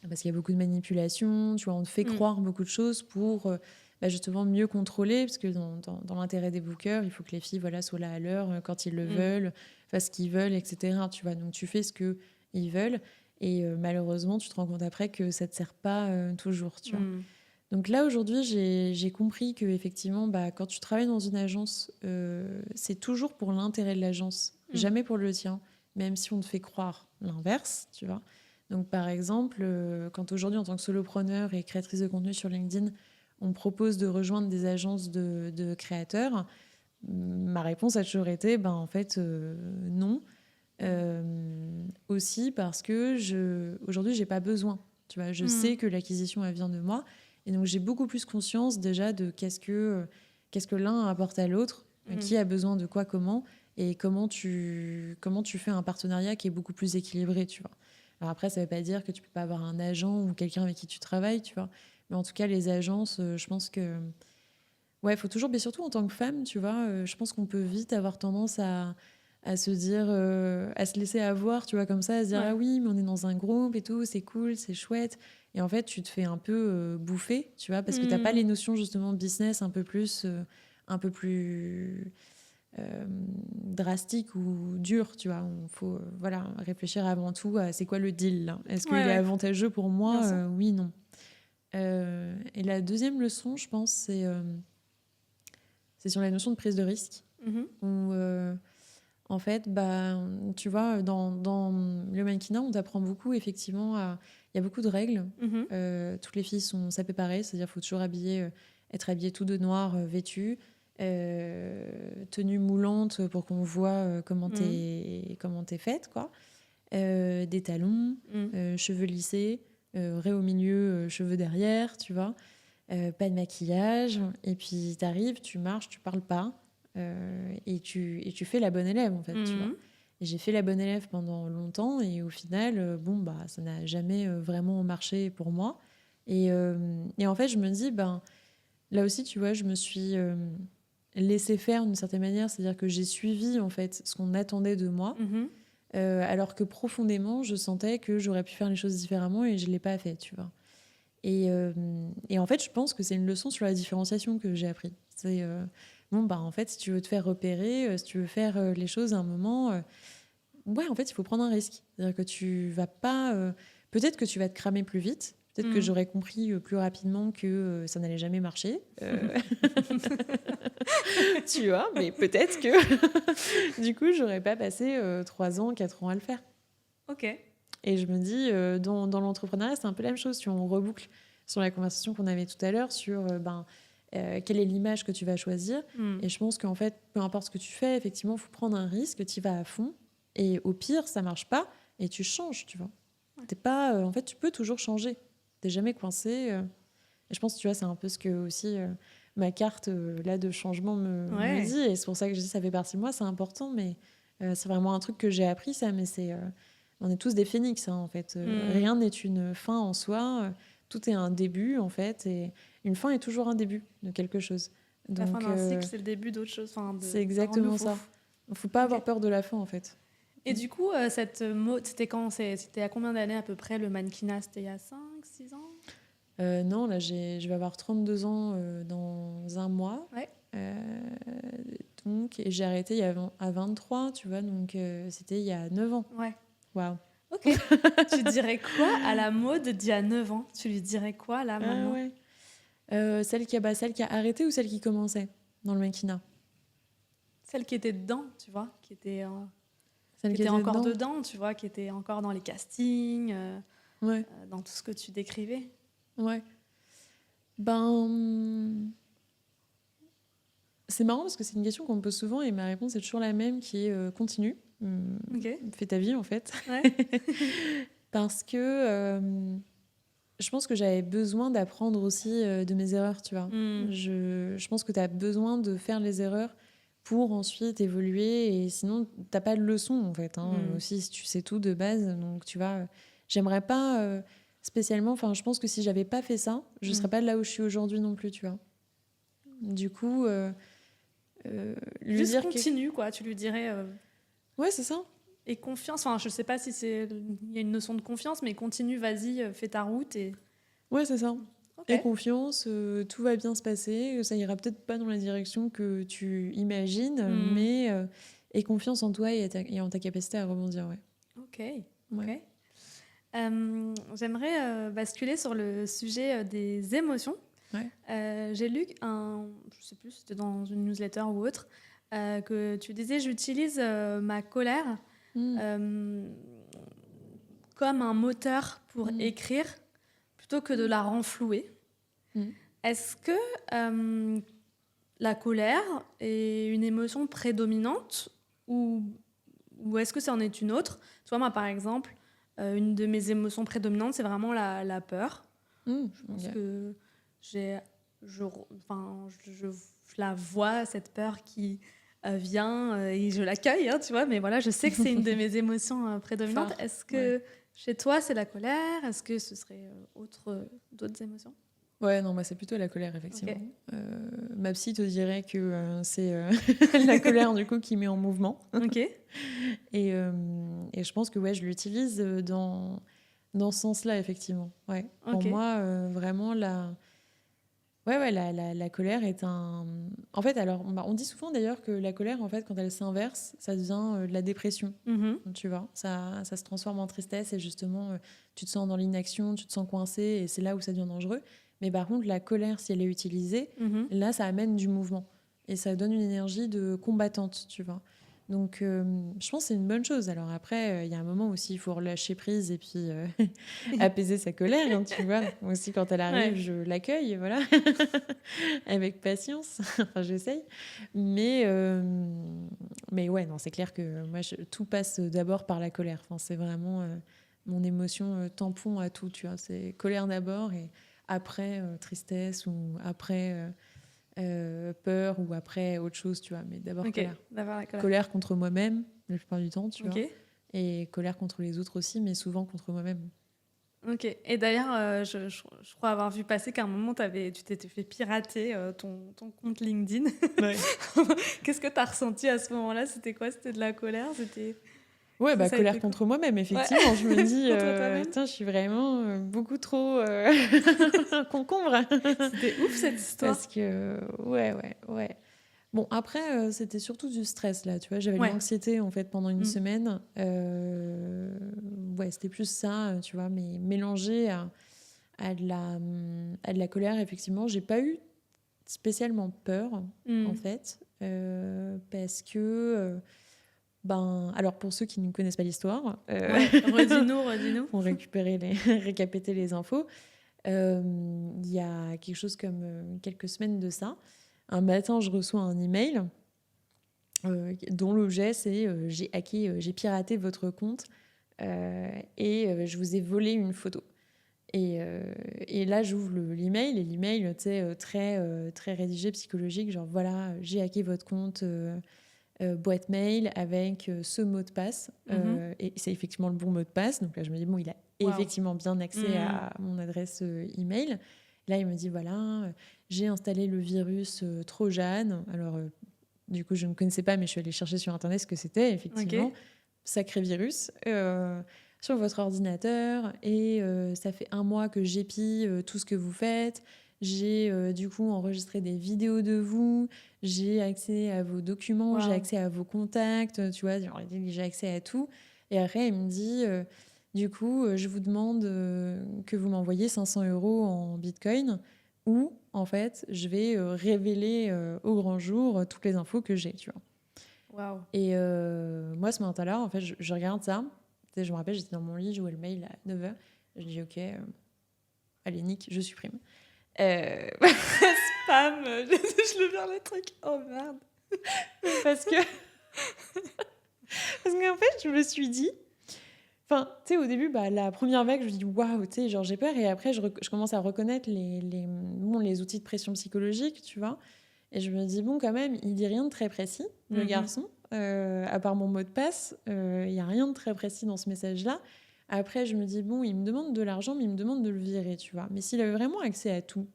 Parce qu'il y a beaucoup de manipulation, tu vois, on te fait croire beaucoup de choses pour justement mieux contrôler, parce que dans l'intérêt des bookers, il faut que les filles soient là à l'heure, quand ils le veulent, fassent ce qu'ils veulent, etc. Tu vois, donc tu fais ce qu'ils veulent, et malheureusement, tu te rends compte après que ça ne te sert pas toujours, tu vois. Donc là, aujourd'hui, j'ai compris qu'effectivement, quand tu travailles dans une agence, c'est toujours pour l'intérêt de l'agence, jamais pour le tien, même si on te fait croire l'inverse, tu vois. Donc, par exemple, quand aujourd'hui, en tant que solopreneur et créatrice de contenu sur LinkedIn, on me propose de rejoindre des agences de créateurs, ma réponse a toujours été, en fait, non. Aussi parce que aujourd'hui, j'ai pas besoin. Tu vois, je sais que l'acquisition, elle vient de moi. Et donc, j'ai beaucoup plus conscience déjà de qu'est-ce que l'un apporte à l'autre, qui a besoin de quoi, comment, et comment tu fais un partenariat qui est beaucoup plus équilibré, tu vois. Alors après, ça ne veut pas dire que tu peux pas avoir un agent ou quelqu'un avec qui tu travailles, tu vois. Mais en tout cas, les agences, je pense que... Ouais, il faut toujours... Mais surtout en tant que femme, tu vois, je pense qu'on peut vite avoir tendance à se dire... à se laisser avoir, tu vois, comme ça, à se dire « Ah oui, mais on est dans un groupe et tout, c'est cool, c'est chouette. » Et en fait, tu te fais un peu bouffer, tu vois, parce que tu n'as pas les notions, justement, de business un peu plus drastique ou dur, tu vois. Il faut réfléchir avant tout à c'est quoi le deal là. Est-ce qu'il est avantageux pour moi? Oui, non. Et la deuxième leçon, je pense, c'est sur la notion de prise de risque. Où, en fait, tu vois, dans le mannequinat, on t'apprend beaucoup, effectivement, il y a beaucoup de règles. Toutes les filles sont sapées pareil, c'est-à-dire qu'il faut toujours être habillée tout de noir, vêtue. Tenue moulante pour qu'on voit comment t'es faite, quoi. Des talons, cheveux lissés, raies au milieu, cheveux derrière, tu vois. Pas de maquillage. Et puis t'arrives, tu marches, tu parles pas, et tu fais la bonne élève, en fait, tu vois. Et j'ai fait la bonne élève pendant longtemps, et au final, ça n'a jamais vraiment marché pour moi. Et en fait, je me dis, là aussi, tu vois, je me suis laisser faire d'une certaine manière, c'est-à-dire que j'ai suivi en fait ce qu'on attendait de moi. alors que profondément, je sentais que j'aurais pu faire les choses différemment et je ne l'ai pas fait, tu vois. Et en fait, je pense que c'est une leçon sur la différenciation que j'ai appris. C'est, en fait, si tu veux te faire repérer, si tu veux faire les choses à un moment, ouais, en fait, il faut prendre un risque. C'est-à-dire que tu vas pas... peut-être que tu vas te cramer plus vite. Peut-être que j'aurais compris plus rapidement que ça n'allait jamais marcher. Tu vois, mais peut-être que du coup, j'aurais pas passé 3 ans, 4 ans à le faire. Ok. Et je me dis, dans l'entrepreneuriat, c'est un peu la même chose. Si on reboucle sur la conversation qu'on avait tout à l'heure sur quelle est l'image que tu vas choisir. Et je pense qu'en fait, peu importe ce que tu fais, effectivement, il faut prendre un risque, tu y vas à fond. Et au pire, ça marche pas et tu changes, tu vois. T'es pas, en fait, tu peux toujours changer. T'es jamais coincé. Et je pense, tu vois, c'est un peu ce que aussi ma carte là de changement me dit. Et c'est pour ça que je dis ça fait partie de moi, c'est important. Mais c'est vraiment un truc que j'ai appris, ça. Mais c'est, on est tous des phénix, hein, en fait. Rien n'est une fin en soi. Tout est un début, en fait. Et une fin est toujours un début de quelque chose. La fin d'un cycle, c'est le début d'autre chose. C'est exactement ça. Il ne faut pas avoir peur de la fin, en fait. Et du coup, cette mode, c'était quand? C'était à combien d'années à peu près le mannequinat? C'était il y a 5, 6 ans? Non, là, je vais avoir 32 ans dans un mois. Ouais. Et j'ai arrêté à 23, tu vois, donc c'était il y a 9 ans. Ouais. Waouh. Ok. Tu dirais quoi à la mode d'il y a 9 ans? Tu lui dirais quoi, là, maintenant? Celle qui a arrêté ou celle qui commençait dans le mannequinat? Celle qui était dedans, tu vois, qui était Celle qui était encore dedans, tu vois, qui était encore dans les castings, ouais. Dans tout ce que tu décrivais. Ouais. C'est marrant parce que c'est une question qu'on me pose souvent et ma réponse est toujours la même, qui est continue. Fais ta vie, en fait. Ouais. Parce que je pense que j'avais besoin d'apprendre aussi de mes erreurs, tu vois. Je pense que tu as besoin de faire les erreurs pour ensuite évoluer, et sinon, t'as pas de leçon, en fait. Aussi, si tu sais tout de base, donc tu vois, j'aimerais pas spécialement... Enfin, je pense que si j'avais pas fait ça, je serais pas là où je suis aujourd'hui non plus, tu vois. Du coup... lui juste dire continue, quoi. Tu lui dirais... Ouais, c'est ça. Et confiance. Enfin, je sais pas si il y a une notion de confiance, mais continue, vas-y, fais ta route. Et... Ouais, c'est ça. Okay. Et confiance, tout va bien se passer. Ça ira peut-être pas dans la direction que tu imagines, mais et confiance en toi et en ta capacité à rebondir, ouais. Ok. J'aimerais basculer sur le sujet des émotions. Ouais. J'ai lu je sais plus si c'était dans une newsletter ou autre, que tu disais j'utilise ma colère comme un moteur pour écrire plutôt que de la renflouer. Est-ce que la colère est une émotion prédominante ou est-ce que ça en est une autre? Tu vois, moi par exemple, une de mes émotions prédominantes, c'est vraiment la peur. Je pense que je la vois, cette peur qui vient et je l'accueille, hein, tu vois, mais voilà, je sais que c'est une de mes émotions prédominantes. Est-ce que chez toi, c'est la colère? Est-ce que ce serait d'autres émotions? Ouais, non, c'est plutôt la colère, effectivement. Okay. Ma psy te dirait que c'est la colère, du coup, qui met en mouvement. Ok. Et je pense que je l'utilise dans ce sens-là, effectivement. Ouais. Pour moi, vraiment, la colère est un... En fait, alors, on dit souvent d'ailleurs que la colère, en fait, quand elle s'inverse, ça devient de la dépression. Tu vois, ça se transforme en tristesse et justement, tu te sens dans l'inaction, tu te sens coincé et c'est là où ça devient dangereux. Mais par contre, la colère, si elle est utilisée, là, ça amène du mouvement et ça donne une énergie de combattante, tu vois. Donc, je pense que c'est une bonne chose. Alors après, il y a un moment aussi, il faut relâcher prise et puis apaiser sa colère, hein, tu vois. Moi aussi, quand elle arrive, je l'accueille, voilà, avec patience. Enfin, j'essaye. Mais ouais, non, c'est clair que moi, tout passe d'abord par la colère. Enfin, c'est vraiment mon émotion tampon à tout, tu vois. C'est colère d'abord et après tristesse ou après... peur ou après autre chose, tu vois, mais d'abord colère. Colère contre moi-même la plupart du temps, tu vois, et colère contre les autres aussi, mais souvent contre moi-même. Ok. Et d'ailleurs, je crois avoir vu passer qu'à un moment tu t'étais fait pirater ton compte LinkedIn. Ouais. Qu'est-ce que tu as ressenti à ce moment-là? C'était quoi? C'était de la colère? Ouais, Ça, bah, ça a colère été quoi? contre moi-même, Ouais, effectivement. Je me dis, contre toi-même. «Putain, je suis vraiment, beaucoup trop, concombre». C'était ouf cette Parce histoire. que ouais, ouais, ouais. Bon, après, c'était surtout du stress, là, tu vois? J'avais de Ouais. l'anxiété, en fait, pendant une Mmh. semaine. Ouais, c'était plus ça, tu vois? Mais mélangé à de la colère, effectivement. J'ai pas eu spécialement peur, en Mmh. fait, parce que, ben, alors pour ceux qui ne connaissent pas l'histoire, Ouais, redis-nous, redis-nous. pour récupérer les récapéter les infos, il y a quelque chose comme, quelques semaines de ça, un matin, je reçois un email, dont l'objet c'est, «J'ai hacké, j'ai piraté votre compte, et je vous ai volé une photo». Et là, j'ouvre l'email, et l'email, tu sais, très rédigé, psychologique, genre voilà, j'ai hacké votre compte, boîte mail avec ce mot de passe. Mmh. Et c'est effectivement le bon mot de passe. Donc là, je me dis, bon, il a Waouh. effectivement bien accès Mmh. à mon adresse email. Là, il me dit, voilà, j'ai installé le virus Trojan. Alors, du coup, je ne connaissais pas, mais je suis allée chercher sur Internet ce que c'était, effectivement. OK. Sacré virus. Sur votre ordinateur. Et ça fait 1 mois que j'épie tout ce que vous faites. J'ai du coup enregistré des vidéos de vous. J'ai accès à vos documents, j'ai Waouh. accès à vos contacts, tu vois, genre, j'ai accès à tout. Et après, il me dit, du coup, je vous demande que vous m'envoyez 500 € en Bitcoin, ou en fait, je vais révéler au grand jour toutes les infos que j'ai, tu vois. Waouh. Et moi, ce matin-là, en fait, je regarde ça. Tu sais, je me rappelle, j'étais dans mon lit, je jouais le mail à 9h. Je dis, ok, allez, nick, je supprime. Spam, je le vers le truc. Oh merde. Parce que Parce qu'en fait, je me suis dit, enfin, tu sais, au début, bah, la première vague, je me dis, waouh, tu sais, genre, j'ai peur. Et après, je commence à reconnaître les outils de pression psychologique, tu vois. Et je me dis, bon, quand même, il dit rien de très précis, le Mhm. garçon. À part mon mot de passe, il n'y a rien de très précis dans ce message-là. Après, je me dis, bon, il me demande de l'argent, mais il me demande de le virer, tu vois. Mais s'il avait vraiment accès à tout,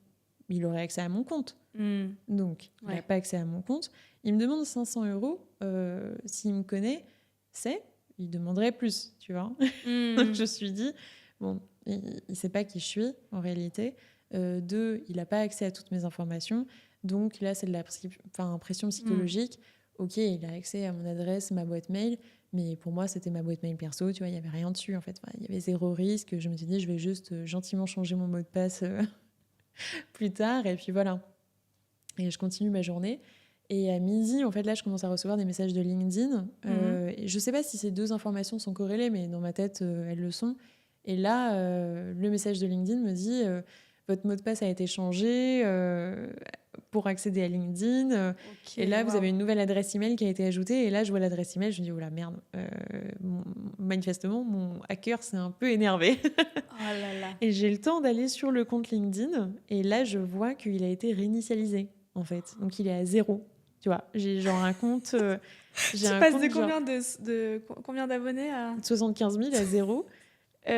il aurait accès à mon compte. Mm. Donc, il n'a Ouais. pas accès à mon compte. Il me demande 500 €. S'il me connaît, il demanderait plus, tu vois. Donc, je Mm. me suis dit, bon, il ne sait pas qui je suis, en réalité. Deux, il n'a pas accès à toutes mes informations. Donc, là, c'est de la pression Mm. psychologique. Ok, il a accès à mon adresse, ma boîte mail. Mais pour moi, c'était ma boîte mail perso, tu vois, il n'y avait rien dessus, en fait. Enfin, il y avait zéro risque. Je me suis dit, je vais juste gentiment changer mon mot de passe plus tard. Et puis voilà. Et je continue ma journée. Et à midi, en fait, là, je commence à recevoir des messages de LinkedIn. Mhm. Et je ne sais pas si ces deux informations sont corrélées, mais dans ma tête, elles le sont. Et là, le message de LinkedIn me dit, votre mot de passe a été changé pour accéder à LinkedIn. Ok, Et là, vous avez waouh. une nouvelle adresse email qui a été ajoutée. Et là, je vois l'adresse email. Je me dis, oh la merde. Manifestement, mon hacker s'est un peu énervé. Oh là là. Et j'ai le temps d'aller sur le compte LinkedIn. Et là, je vois qu'il a été réinitialisé, en fait. Donc, il est à 0. Tu vois, j'ai genre un compte... j'ai Tu un passes de compte genre combien d'abonnés à... 75 000 à 0. Ok.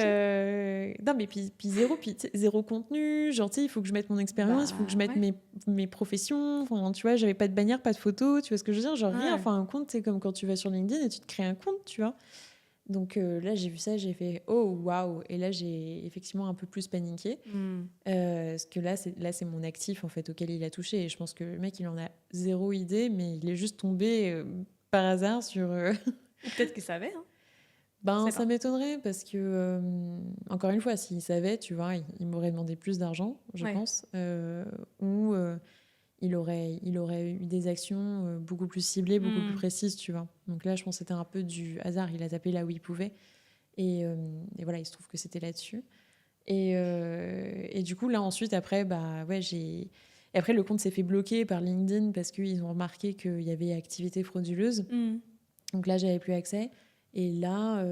Non, mais puis 0, puis tu sais, 0 contenu. Genre, tu sais, il faut que je mette mon expérience, il faut que je Bah mette ouais. mes professions. Enfin, tu vois, j'avais pas de bannière, pas de photo. Tu vois ce que je veux dire? Genre, rien. Ouais. Enfin, un compte, c'est comme quand tu vas sur LinkedIn et tu te crées un compte, tu vois. Donc là, j'ai vu ça, j'ai fait oh waouh. Et là, j'ai effectivement un peu plus paniqué. Mm. Parce que là, c'est mon actif en fait auquel il a touché. Et je pense que le mec, il en a zéro idée, mais il est juste tombé par hasard sur. Ou peut-être qu'il savait, hein. On Ben, sait ça pas. m'étonnerait parce que, encore une fois, s'il savait, tu vois, il m'aurait demandé plus d'argent, je Ouais. pense. Ou il aurait eu des actions beaucoup plus ciblées, beaucoup plus Mm. précises, tu vois. Donc là, je pense que c'était un peu du hasard. Il a tapé là où il pouvait. Et voilà, il se trouve que c'était là-dessus. Et du coup, là, ensuite, après, bah, ouais, et après, le compte s'est fait bloquer par LinkedIn parce qu'ils ont remarqué qu'il y avait activité frauduleuse. Mm. Donc là, j'avais plus accès. Et là,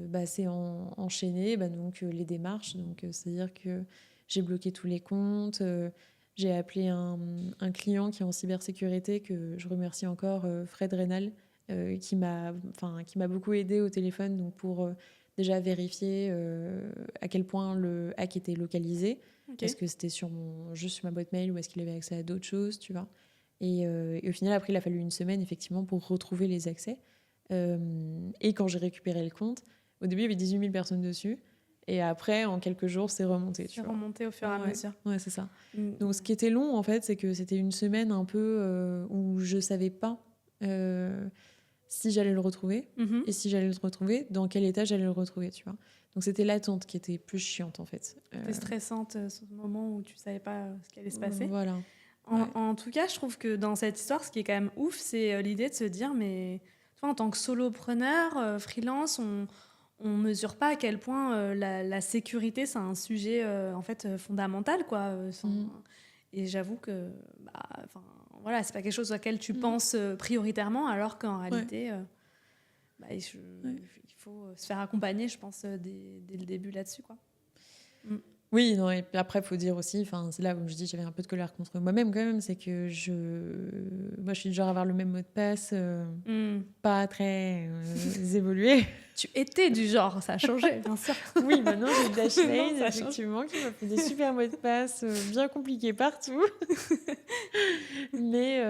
bah, c'est enchaîné, bah, donc les démarches. Donc, c'est-à-dire que j'ai bloqué tous les comptes. J'ai appelé un client qui est en cybersécurité, que je remercie encore, Fred Reynal, qui m'a beaucoup aidé au téléphone, donc pour déjà vérifier à quel point le hack était localisé. Ok. Est-ce que c'était juste sur ma boîte mail, ou est-ce qu'il avait accès à d'autres choses, tu vois. Et au final, après, il a fallu une semaine, effectivement, pour retrouver les accès. Et quand j'ai récupéré le compte, au début, il y avait 18 000 personnes dessus. Et après, en quelques jours, c'est remonté. C'est remonté au fur et à mesure. Ouais, c'est ça. Donc, ce qui était long, en fait, c'est que c'était une semaine un peu où je savais pas si j'allais le retrouver. Et si j'allais le retrouver, dans quel état j'allais le retrouver, tu vois. Donc, c'était l'attente qui était plus chiante, en fait. C'était stressante, ce moment où tu savais pas ce qui allait se passer. Voilà. En tout cas, je trouve que dans cette histoire, ce qui est quand même ouf, c'est l'idée de se dire, mais toi, en tant que solopreneur, freelance, on mesure pas à quel point la sécurité, c'est un sujet en fait fondamental, quoi. Et j'avoue que, voilà, c'est pas quelque chose auquel tu penses prioritairement, alors qu'en réalité, il faut se faire accompagner, je pense, dès le début là-dessus, quoi. Oui, non, et puis après, il faut dire aussi, c'est là où je dis j'avais un peu de colère contre moi-même quand même, c'est que moi, je suis du genre à avoir le même mot de passe, pas très évolué. Tu étais du genre, ça a changé, bien sûr. Oui, maintenant j'ai Dashlane, effectivement, qui m'a fait des super mots de passe bien compliqués partout. Mais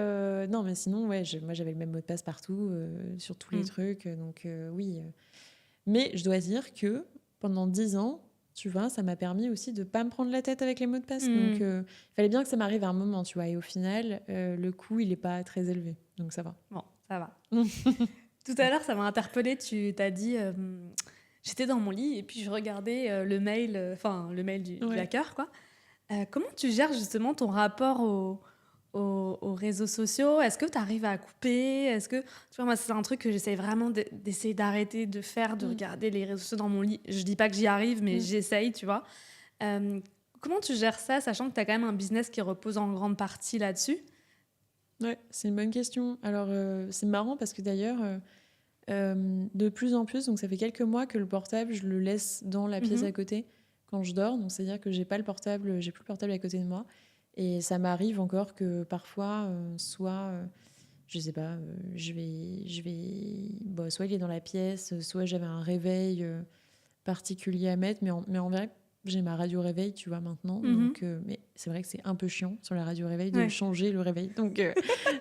non, mais sinon, ouais, moi j'avais le même mot de passe partout, sur tous les trucs, donc oui. Mais je dois dire que pendant 10 ans, tu vois, ça m'a permis aussi de pas me prendre la tête avec les mots de passe. Donc, il fallait bien que ça m'arrive à un moment, tu vois. Et au final, le coût, il est pas très élevé. Donc, ça va. Bon, ça va. Tout à l'heure, ça m'a interpellée. Tu t'as dit, j'étais dans mon lit et puis je regardais le mail du hacker, quoi. Comment tu gères justement ton rapport aux réseaux sociaux? Est-ce que tu arrives à couper? Est-ce que, tu vois, moi, c'est un truc que j'essaie vraiment d'essayer d'arrêter de faire, de regarder les réseaux sociaux dans mon lit. Je dis pas que j'y arrive, mais j'essaye, tu vois. Comment tu gères ça, sachant que tu as quand même un business qui repose en grande partie là-dessus? Ouais, c'est une bonne question. Alors, c'est marrant parce que d'ailleurs, de plus en plus, donc ça fait quelques mois que le portable, je le laisse dans la pièce à côté quand je dors. Donc, c'est-à-dire que j'ai plus le portable à côté de moi. Et ça m'arrive encore que parfois, je sais pas, soit il est dans la pièce, soit j'avais un réveil particulier à mettre, mais en vrai, j'ai ma radio réveil, tu vois, maintenant. Donc, mais c'est vrai que c'est un peu chiant sur la radio réveil de changer le réveil. Donc,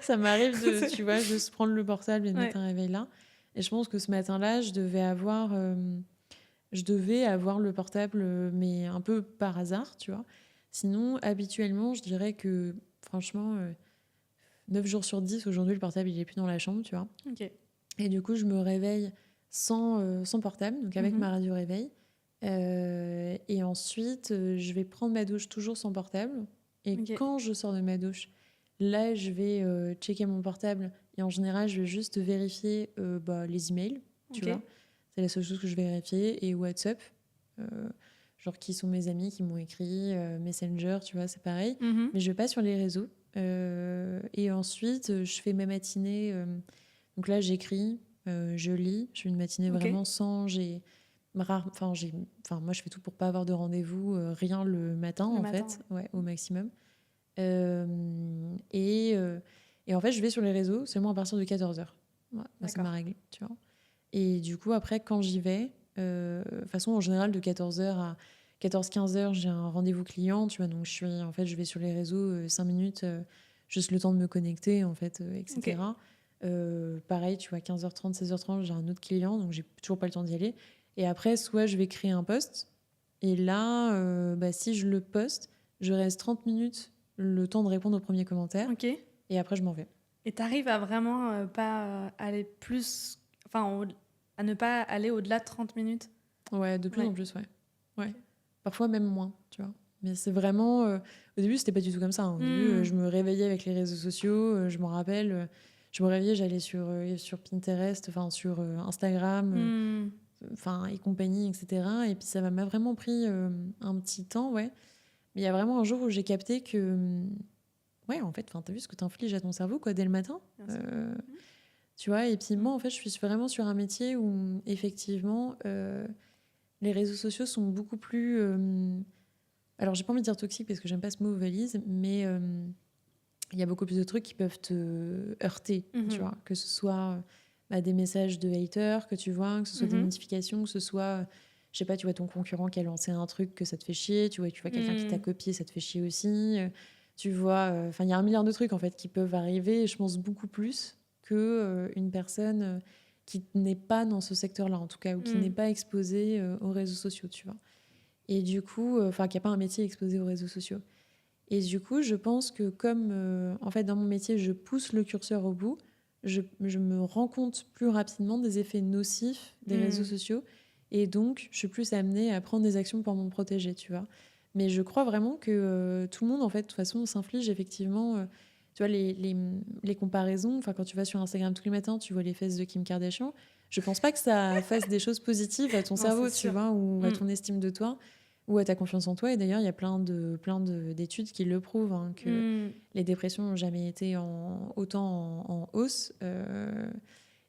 ça m'arrive de, tu vois, juste prendre le portable et de mettre un réveil là. Et je pense que ce matin-là, je devais avoir le portable, mais un peu par hasard, tu vois. Sinon, habituellement, je dirais que, franchement, 9 jours sur 10, aujourd'hui, le portable, il est plus dans la chambre, tu vois. Okay. Et du coup, je me réveille sans portable, donc avec ma radio réveil. Et ensuite, je vais prendre ma douche toujours sans portable. Et quand je sors de ma douche, là, je vais checker mon portable. Et en général, je vais juste vérifier les emails, tu vois. C'est la seule chose que je vais vérifier. Et WhatsApp, genre qui sont mes amis qui m'ont écrit, Messenger, tu vois, c'est pareil. Mais je vais pas sur les réseaux. Et ensuite, je fais ma matinée. Donc là, j'écris, je lis. Je fais une matinée vraiment sans... moi, je fais tout pour pas avoir de rendez-vous, rien le matin, fait, au maximum. Et en fait, je vais sur les réseaux seulement à partir de 14h. Ouais, c'est ma règle, tu vois. Et du coup, après, quand j'y vais, de toute façon, en général, de 14h à 14-15h, j'ai un rendez-vous client, tu vois. Donc, je vais sur les réseaux 5 minutes, juste le temps de me connecter, en fait, etc. Pareil, tu vois, 15h30, 16h30, j'ai un autre client, donc j'ai toujours pas le temps d'y aller. Et après, soit je vais créer un post, et là, si je le poste, je reste 30 minutes, le temps de répondre aux premiers commentaires, et après, je m'en vais. Et t'arrives à vraiment pas aller plus... Enfin, à ne pas aller au-delà de 30 minutes? Ouais, de plus en plus, ouais. Parfois même moins, tu vois. Mais c'est vraiment... au début, c'était pas du tout comme ça. Au début, je me réveillais avec les réseaux sociaux, je m'en rappelle. Je me réveillais, j'allais sur Pinterest, sur Instagram... et compagnie, etc. Et puis ça m'a vraiment pris un petit temps, ouais. Mais il y a vraiment un jour où j'ai capté que, en fait, t'as vu ce que t'infliges à ton cerveau, quoi, dès le matin. Tu vois, et puis moi, en fait, je suis vraiment sur un métier où, effectivement, les réseaux sociaux sont beaucoup plus... alors, j'ai pas envie de dire toxique parce que j'aime pas ce mot valise, mais il y a beaucoup plus de trucs qui peuvent te heurter, tu vois, que ce soit... des messages de haters que tu vois, que ce soit des notifications, que ce soit, je sais pas, tu vois ton concurrent qui a lancé un truc que ça te fait chier, tu vois quelqu'un qui t'a copié, ça te fait chier aussi, tu vois, il y a un milliard de trucs en fait qui peuvent arriver, et je pense beaucoup plus que une personne qui n'est pas dans ce secteur-là, en tout cas, ou qui n'est pas exposé aux réseaux sociaux, tu vois. Et du coup, enfin, qui n'a pas un métier exposé aux réseaux sociaux. Et du coup, je pense que comme, en fait, dans mon métier, je pousse le curseur au bout, je me rends compte plus rapidement des effets nocifs des réseaux sociaux. Et donc, je suis plus amenée à prendre des actions pour m'en protéger, tu vois. Mais je crois vraiment que tout le monde, en fait, de toute façon, s'inflige effectivement... tu vois, les comparaisons, enfin, quand tu vas sur Instagram tous les matins, tu vois les fesses de Kim Kardashian, je pense pas que ça fasse des choses positives à ton Non, cerveau, c'est tu sûr. vois, ou à ton estime de toi, ou à ta confiance en toi. Et d'ailleurs, il y a plein d'études qui le prouvent, hein, que les dépressions n'ont jamais été autant en hausse,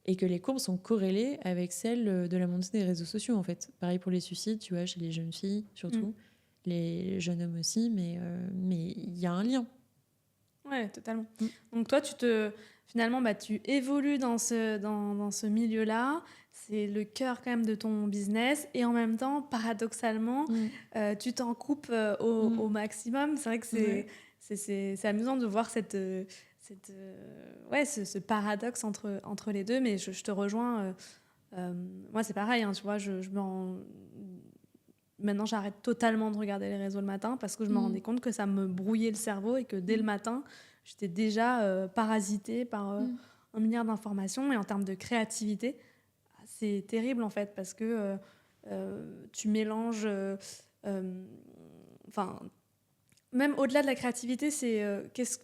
et que les courbes sont corrélées avec celles de la montée des réseaux sociaux, en fait. Pareil pour les suicides, tu vois, chez les jeunes filles, surtout, les jeunes hommes aussi, mais il y a un lien. Ouais, totalement. Donc toi, finalement, tu évolues dans ce milieu-là. C'est le cœur quand même de ton business. Et en même temps, paradoxalement, tu t'en coupes au maximum. C'est vrai que c'est amusant de voir ce paradoxe entre les deux. Mais je te rejoins. Moi, c'est pareil. Hein, tu vois, maintenant, j'arrête totalement de regarder les réseaux le matin parce que je me rendais compte que ça me brouillait le cerveau et que dès le matin, j'étais déjà parasitée par un milliard d'informations. Et en termes de créativité, c'est terrible en fait parce que tu mélanges... même au-delà de la créativité, c'est qu'est-ce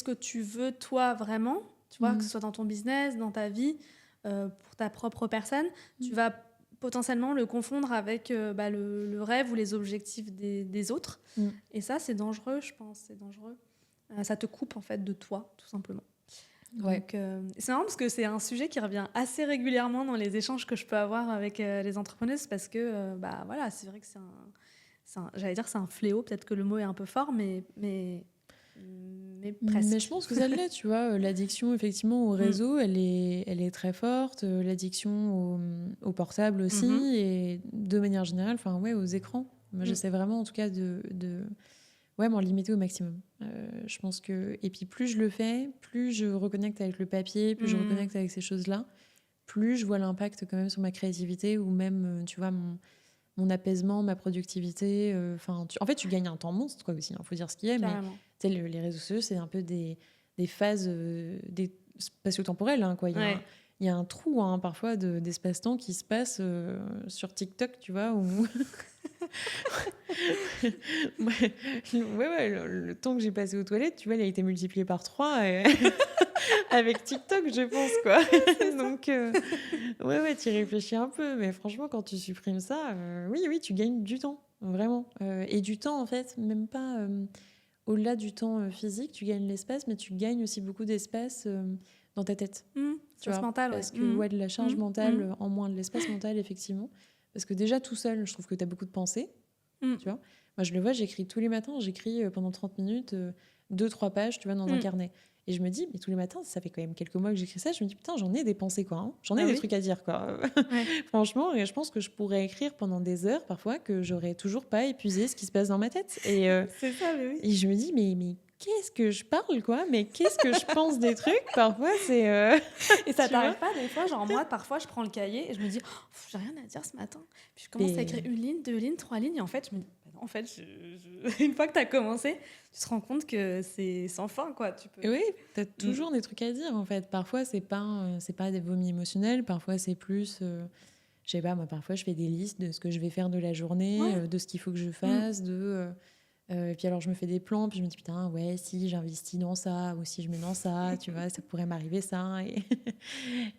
que tu veux toi vraiment, tu vois, que ce soit dans ton business, dans ta vie, pour ta propre personne. Tu vas potentiellement le confondre avec le rêve ou les objectifs des autres. Et ça, c'est dangereux, je pense. C'est dangereux. Ça te coupe, en fait, de toi, tout simplement. Ouais. Donc, c'est marrant parce que c'est un sujet qui revient assez régulièrement dans les échanges que je peux avoir avec les entrepreneuses parce que, voilà, c'est vrai que j'allais dire c'est un fléau. Peut-être que le mot est un peu fort, mais presque. Mais je pense que ça l'est, tu vois. L'addiction, effectivement, au réseau, elle est très forte. L'addiction au portable aussi. Et de manière générale, aux écrans. Moi, j'essaie vraiment, en tout cas, m'en limiter au maximum. Je pense que... Et puis, plus je le fais, plus je reconnecte avec le papier, plus je reconnecte avec ces choses-là, plus je vois l'impact quand même sur ma créativité ou même, tu vois, mon apaisement, ma productivité. En fait, tu gagnes un temps monstre, quoi, aussi. Il faut dire ce qu'il y a. Carrément. Mais les réseaux sociaux, c'est un peu des phases spatio-temporelles, hein, quoi. Il y a un trou, hein, parfois, d'espace-temps qui se passe sur TikTok, tu vois, où... le temps que j'ai passé aux toilettes, tu vois, il a été multiplié par 3 avec TikTok, je pense, quoi. Donc, tu y réfléchis un peu. Mais franchement, quand tu supprimes ça, oui, tu gagnes du temps, vraiment. Et du temps, en fait, même pas... au-delà du temps physique, tu gagnes l'espace, mais tu gagnes aussi beaucoup d'espace dans ta tête. Tu vois, mentale, parce que de la charge mentale en moins, de l'espace mental, effectivement. Parce que déjà, tout seul, je trouve que tu as beaucoup de pensées. Tu vois, moi, je le vois, j'écris tous les matins, j'écris pendant 30 minutes, 2-3 pages, tu vois, dans un carnet. Et je me dis, mais tous les matins, ça fait quand même quelques mois que j'écris ça, je me dis, putain, j'en ai des pensées, quoi. Hein. J'en ai des trucs à dire, quoi. Franchement, et je pense que je pourrais écrire pendant des heures, parfois, que j'aurais toujours pas épuisé ce qui se passe dans ma tête. Et, c'est ça, mais oui. Et je me dis, mais qu'est-ce que je parle, quoi? Mais qu'est-ce que je pense des trucs? Parfois, c'est... Et ça t'arrive pas, des fois? Genre, moi, parfois, je prends le cahier et je me dis, j'ai rien à dire ce matin. Puis je commence à écrire 1 ligne, 2 lignes, 3 lignes. Et en fait, je me dis, en fait, une fois que t'as commencé, tu te rends compte que c'est sans fin, quoi. Tu peux... Oui, t'as toujours des trucs à dire, en fait. Parfois, c'est pas des vomis émotionnels. Parfois, c'est plus... je sais pas, moi, parfois, je fais des listes de ce que je vais faire de la journée, de ce qu'il faut que je fasse, et puis alors, je me fais des plans, puis je me dis, putain, ouais, si j'investis dans ça, ou si je mets dans ça, tu vois, ça pourrait m'arriver ça.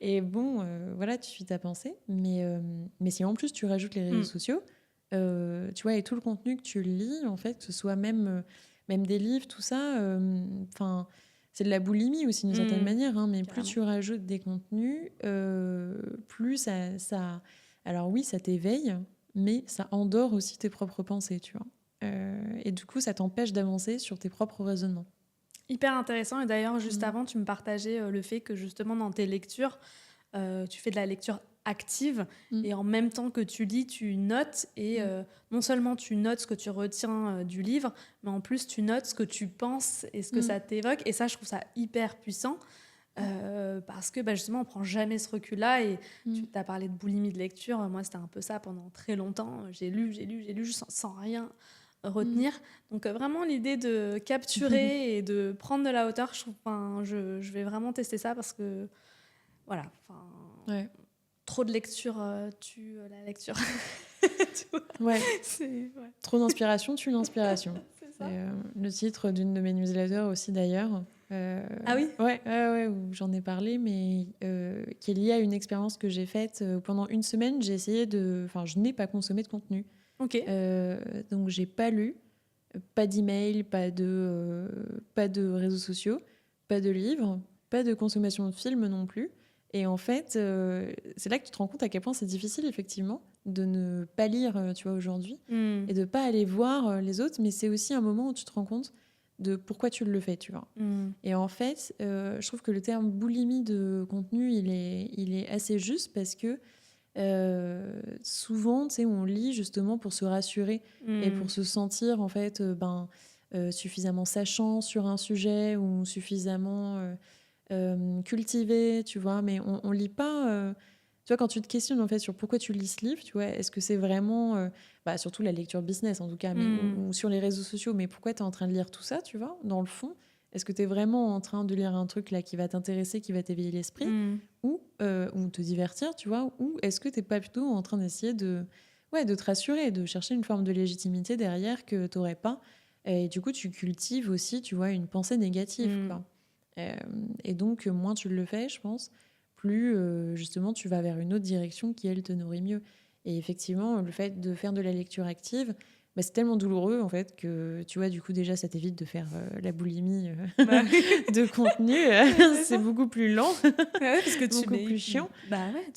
Et bon, voilà, tu suis ta pensée. Mais si en plus, tu rajoutes les réseaux sociaux, tu vois, et tout le contenu que tu lis, en fait, que ce soit même des livres, tout ça, c'est de la boulimie aussi, d'une certaine manière, hein, mais Carrément. plus tu rajoutes des contenus, plus ça... Alors oui, ça t'éveille, mais ça endort aussi tes propres pensées, tu vois. Et du coup, ça t'empêche d'avancer sur tes propres raisonnements. Hyper intéressant. Et d'ailleurs, juste avant, tu me partageais le fait que justement, dans tes lectures, tu fais de la lecture active et en même temps que tu lis, tu notes et non seulement tu notes ce que tu retiens du livre, mais en plus tu notes ce que tu penses et ce que ça t'évoque. Et ça, je trouve ça hyper puissant. parce que justement, on prend jamais ce recul-là. Et Mm. tu as parlé de boulimie de lecture. Moi, c'était un peu ça pendant très longtemps. J'ai lu sans rien retenir. Donc, vraiment, l'idée de capturer et de prendre de la hauteur, je vais vraiment tester ça parce que, voilà, Ouais. trop de lecture tue la lecture. Tu vois, Ouais. ouais. Trop d'inspiration tue l'inspiration. C'est ça. C'est le titre d'une de mes newsletters aussi d'ailleurs. Ah oui. Ouais, où j'en ai parlé, mais qui est liée à une expérience que j'ai faite pendant une semaine. J'ai essayé je n'ai pas consommé de contenu. Ok. Donc j'ai pas lu, pas d'email, pas de réseaux sociaux, pas de livres, pas de consommation de films non plus. Et en fait, c'est là que tu te rends compte à quel point c'est difficile effectivement de ne pas lire, tu vois, aujourd'hui, et de pas aller voir les autres. Mais c'est aussi un moment où tu te rends compte de pourquoi tu le fais, tu vois. Et en fait, je trouve que le terme boulimie de contenu, il est assez juste parce que souvent, tu sais, on lit justement pour se rassurer et pour se sentir en fait suffisamment sachant sur un sujet ou suffisamment cultivé, tu vois. Mais on lit pas. Tu vois, quand tu te questionnes en fait sur pourquoi tu lis ce livre, tu vois, est-ce que c'est vraiment, surtout la lecture business en tout cas, mais, ou sur les réseaux sociaux, mais pourquoi tu es en train de lire tout ça, tu vois, dans le fond? Est-ce que tu es vraiment en train de lire un truc là qui va t'intéresser, qui va t'éveiller l'esprit, ou te divertir, tu vois, ou est-ce que tu n'es pas plutôt en train d'essayer de te rassurer, de chercher une forme de légitimité derrière que tu n'aurais pas, et du coup tu cultives aussi, tu vois, une pensée négative, quoi. Et donc, moins tu le fais, je pense, plus justement tu vas vers une autre direction qui, elle, te nourrit mieux. Et effectivement, le fait de faire de la lecture active, c'est tellement douloureux, en fait, que tu vois, du coup, déjà, ça t'évite de faire la boulimie de contenu. C'est beaucoup plus lent, parce que beaucoup plus chiant.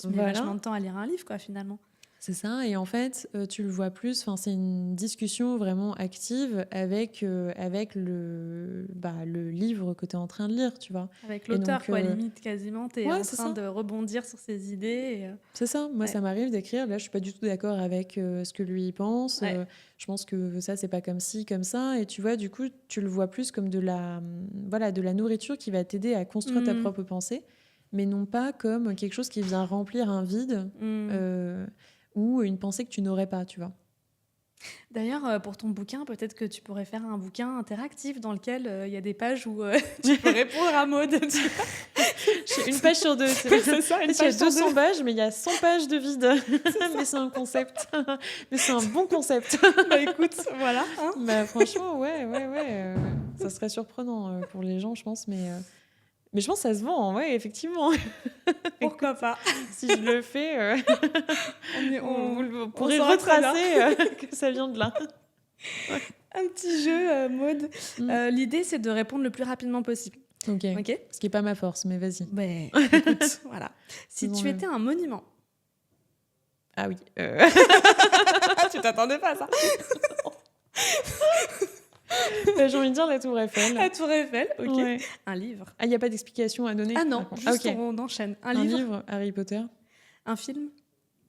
Tu mets vachement de temps à lire un livre, quoi, finalement. C'est ça, et en fait, tu le vois plus, c'est une discussion vraiment active avec le livre que tu es en train de lire, tu vois. Avec l'auteur, quoi, limite, quasiment, tu es en train de rebondir sur ses idées. C'est ça, moi ça m'arrive d'écrire, là je suis pas du tout d'accord avec ce que lui pense, je pense que ça c'est pas comme ci, comme ça, et tu vois, du coup, tu le vois plus comme de la nourriture qui va t'aider à construire ta propre pensée, mais non pas comme quelque chose qui vient remplir un vide. Ou une pensée que tu n'aurais pas, tu vois. D'ailleurs, pour ton bouquin, peut-être que tu pourrais faire un bouquin interactif dans lequel il y a des pages où tu peux répondre à Maud. Une page sur deux. C'est ça, il y a 200 pages, mais il y a 100 pages de vide. Mais c'est un concept. Mais c'est un bon concept. Écoute, voilà. Hein. Franchement, ouais. Ça serait surprenant pour les gens, je pense, mais je pense que ça se vend, ouais, effectivement. Pourquoi pas? Si je le fais, vous pourrez retracer que ça vient de là. Ouais. Un petit jeu, Maud. L'idée, c'est de répondre le plus rapidement possible. Ok. Ce qui n'est pas ma force, mais vas-y. Écoute, voilà. Si tu étais un monument. Ah oui. Tu t'attendais pas à ça? J'ai envie de dire la Tour Eiffel. La Tour Eiffel, ok. Ouais. Un livre. Ah, il n'y a pas d'explication à donner? Ah non, juste on enchaîne. Un livre, Harry Potter. Un film,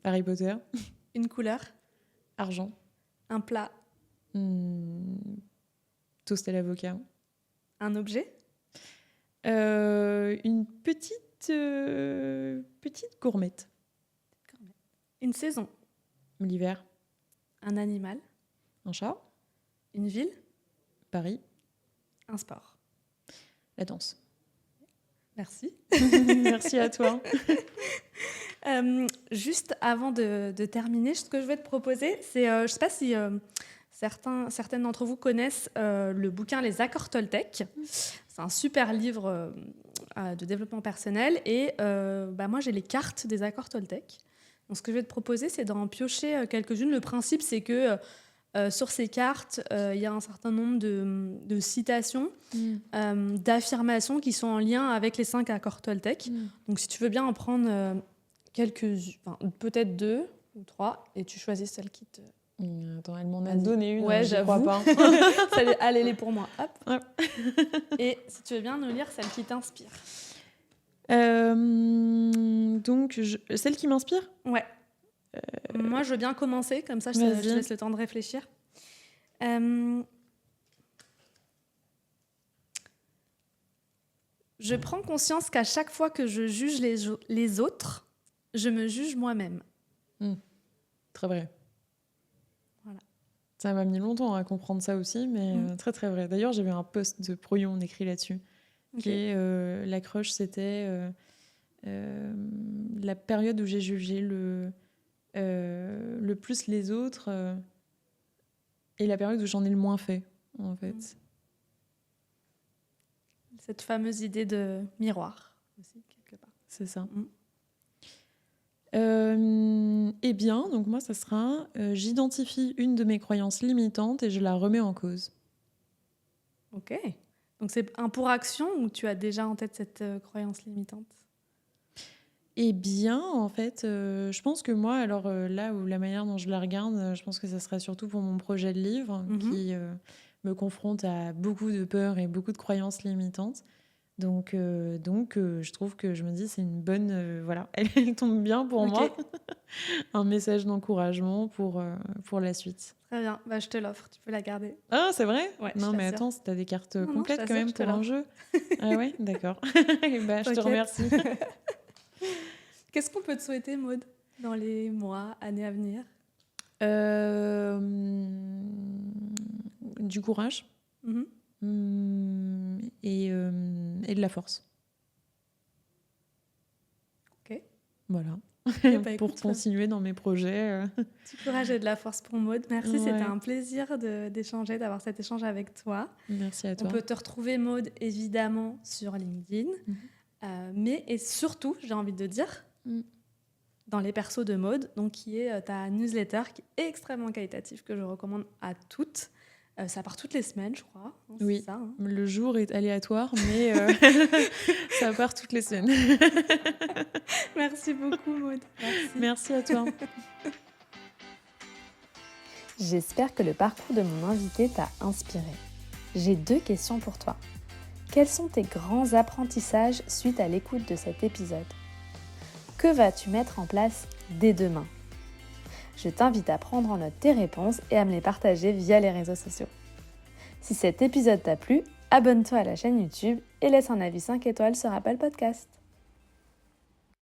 Harry Potter. Une couleur, argent. Un plat, toast à l'avocat. Un objet, une petite gourmette. Une saison, l'hiver. Un animal, un chat. Une ville, Paris. Un sport. La danse. Merci. Merci à toi. Juste avant de terminer, ce que je vais te proposer, c'est, je ne sais pas si certaines d'entre vous connaissent le bouquin Les accords Toltec. C'est un super livre de développement personnel et moi j'ai les cartes des accords Toltec. Donc ce que je vais te proposer, c'est d'en piocher quelques-unes. Le principe, c'est que sur ces cartes, il y a un certain nombre de citations, d'affirmations qui sont en lien avec les 5 accords Toltec. Donc si tu veux bien en prendre peut-être 2 ou 3, et tu choisis celle qui te... Attends, elle m'en a donné une, ouais, je crois pas. Allez, elle est pour moi. Hop. Ouais. Et si tu veux bien nous lire celle qui t'inspire. Donc, celle qui m'inspire ? Ouais. Moi, je veux bien commencer, comme ça je te laisse le temps de réfléchir. Je prends conscience qu'à chaque fois que je juge les autres, je me juge moi-même. Très vrai. Voilà. Ça m'a mis longtemps à comprendre ça aussi, mais très très vrai. D'ailleurs, j'avais un post de Proyon écrit là-dessus. Ok. Et l'accroche, c'était la période où j'ai jugé le plus les autres et la période où j'en ai le moins fait, en fait. Cette fameuse idée de miroir aussi, quelque part. C'est ça. Eh bien, donc moi, ça sera j'identifie une de mes croyances limitantes et je la remets en cause. Ok. Donc c'est un pour action ou tu as déjà en tête cette croyance limitante? Eh bien, en fait, je pense que moi, alors là où la manière dont je la regarde, je pense que ça serait surtout pour mon projet de livre qui me confronte à beaucoup de peurs et beaucoup de croyances limitantes. Donc, je trouve que je me dis c'est une bonne... voilà, elle tombe bien pour moi. Un message d'encouragement pour la suite. Très bien, bah, je te l'offre, tu peux la garder. Ah, c'est vrai? Ouais, non, mais attends, t'as des cartes complètes quand même pour un jeu. Ah ouais, d'accord. Bah, je te remercie. Qu'est-ce qu'on peut te souhaiter, Maud, dans les mois, années à venir? Du courage. Et de la force. Ok. Voilà. Bah, pour écoute, continuer dans mes projets. Du courage et de la force pour Maud. Merci, c'était un plaisir d'échanger, d'avoir cet échange avec toi. Merci à toi. On peut te retrouver, Maud, évidemment, sur LinkedIn. Mais et surtout, j'ai envie de dire, dans les persos de Maud, donc qui est ta newsletter, qui est extrêmement qualitative, que je recommande à toutes. Ça part toutes les semaines, je crois. Oui, ça, hein. Le jour est aléatoire, mais ça part toutes les semaines. Merci beaucoup, Maud. Merci à toi. J'espère que le parcours de mon invité t'a inspiré. J'ai 2 questions pour toi. Quels sont tes grands apprentissages suite à l'écoute de cet épisode? Que vas-tu mettre en place dès demain? Je t'invite à prendre en note tes réponses et à me les partager via les réseaux sociaux. Si cet épisode t'a plu, abonne-toi à la chaîne YouTube et laisse un avis 5 étoiles sur Apple Podcast.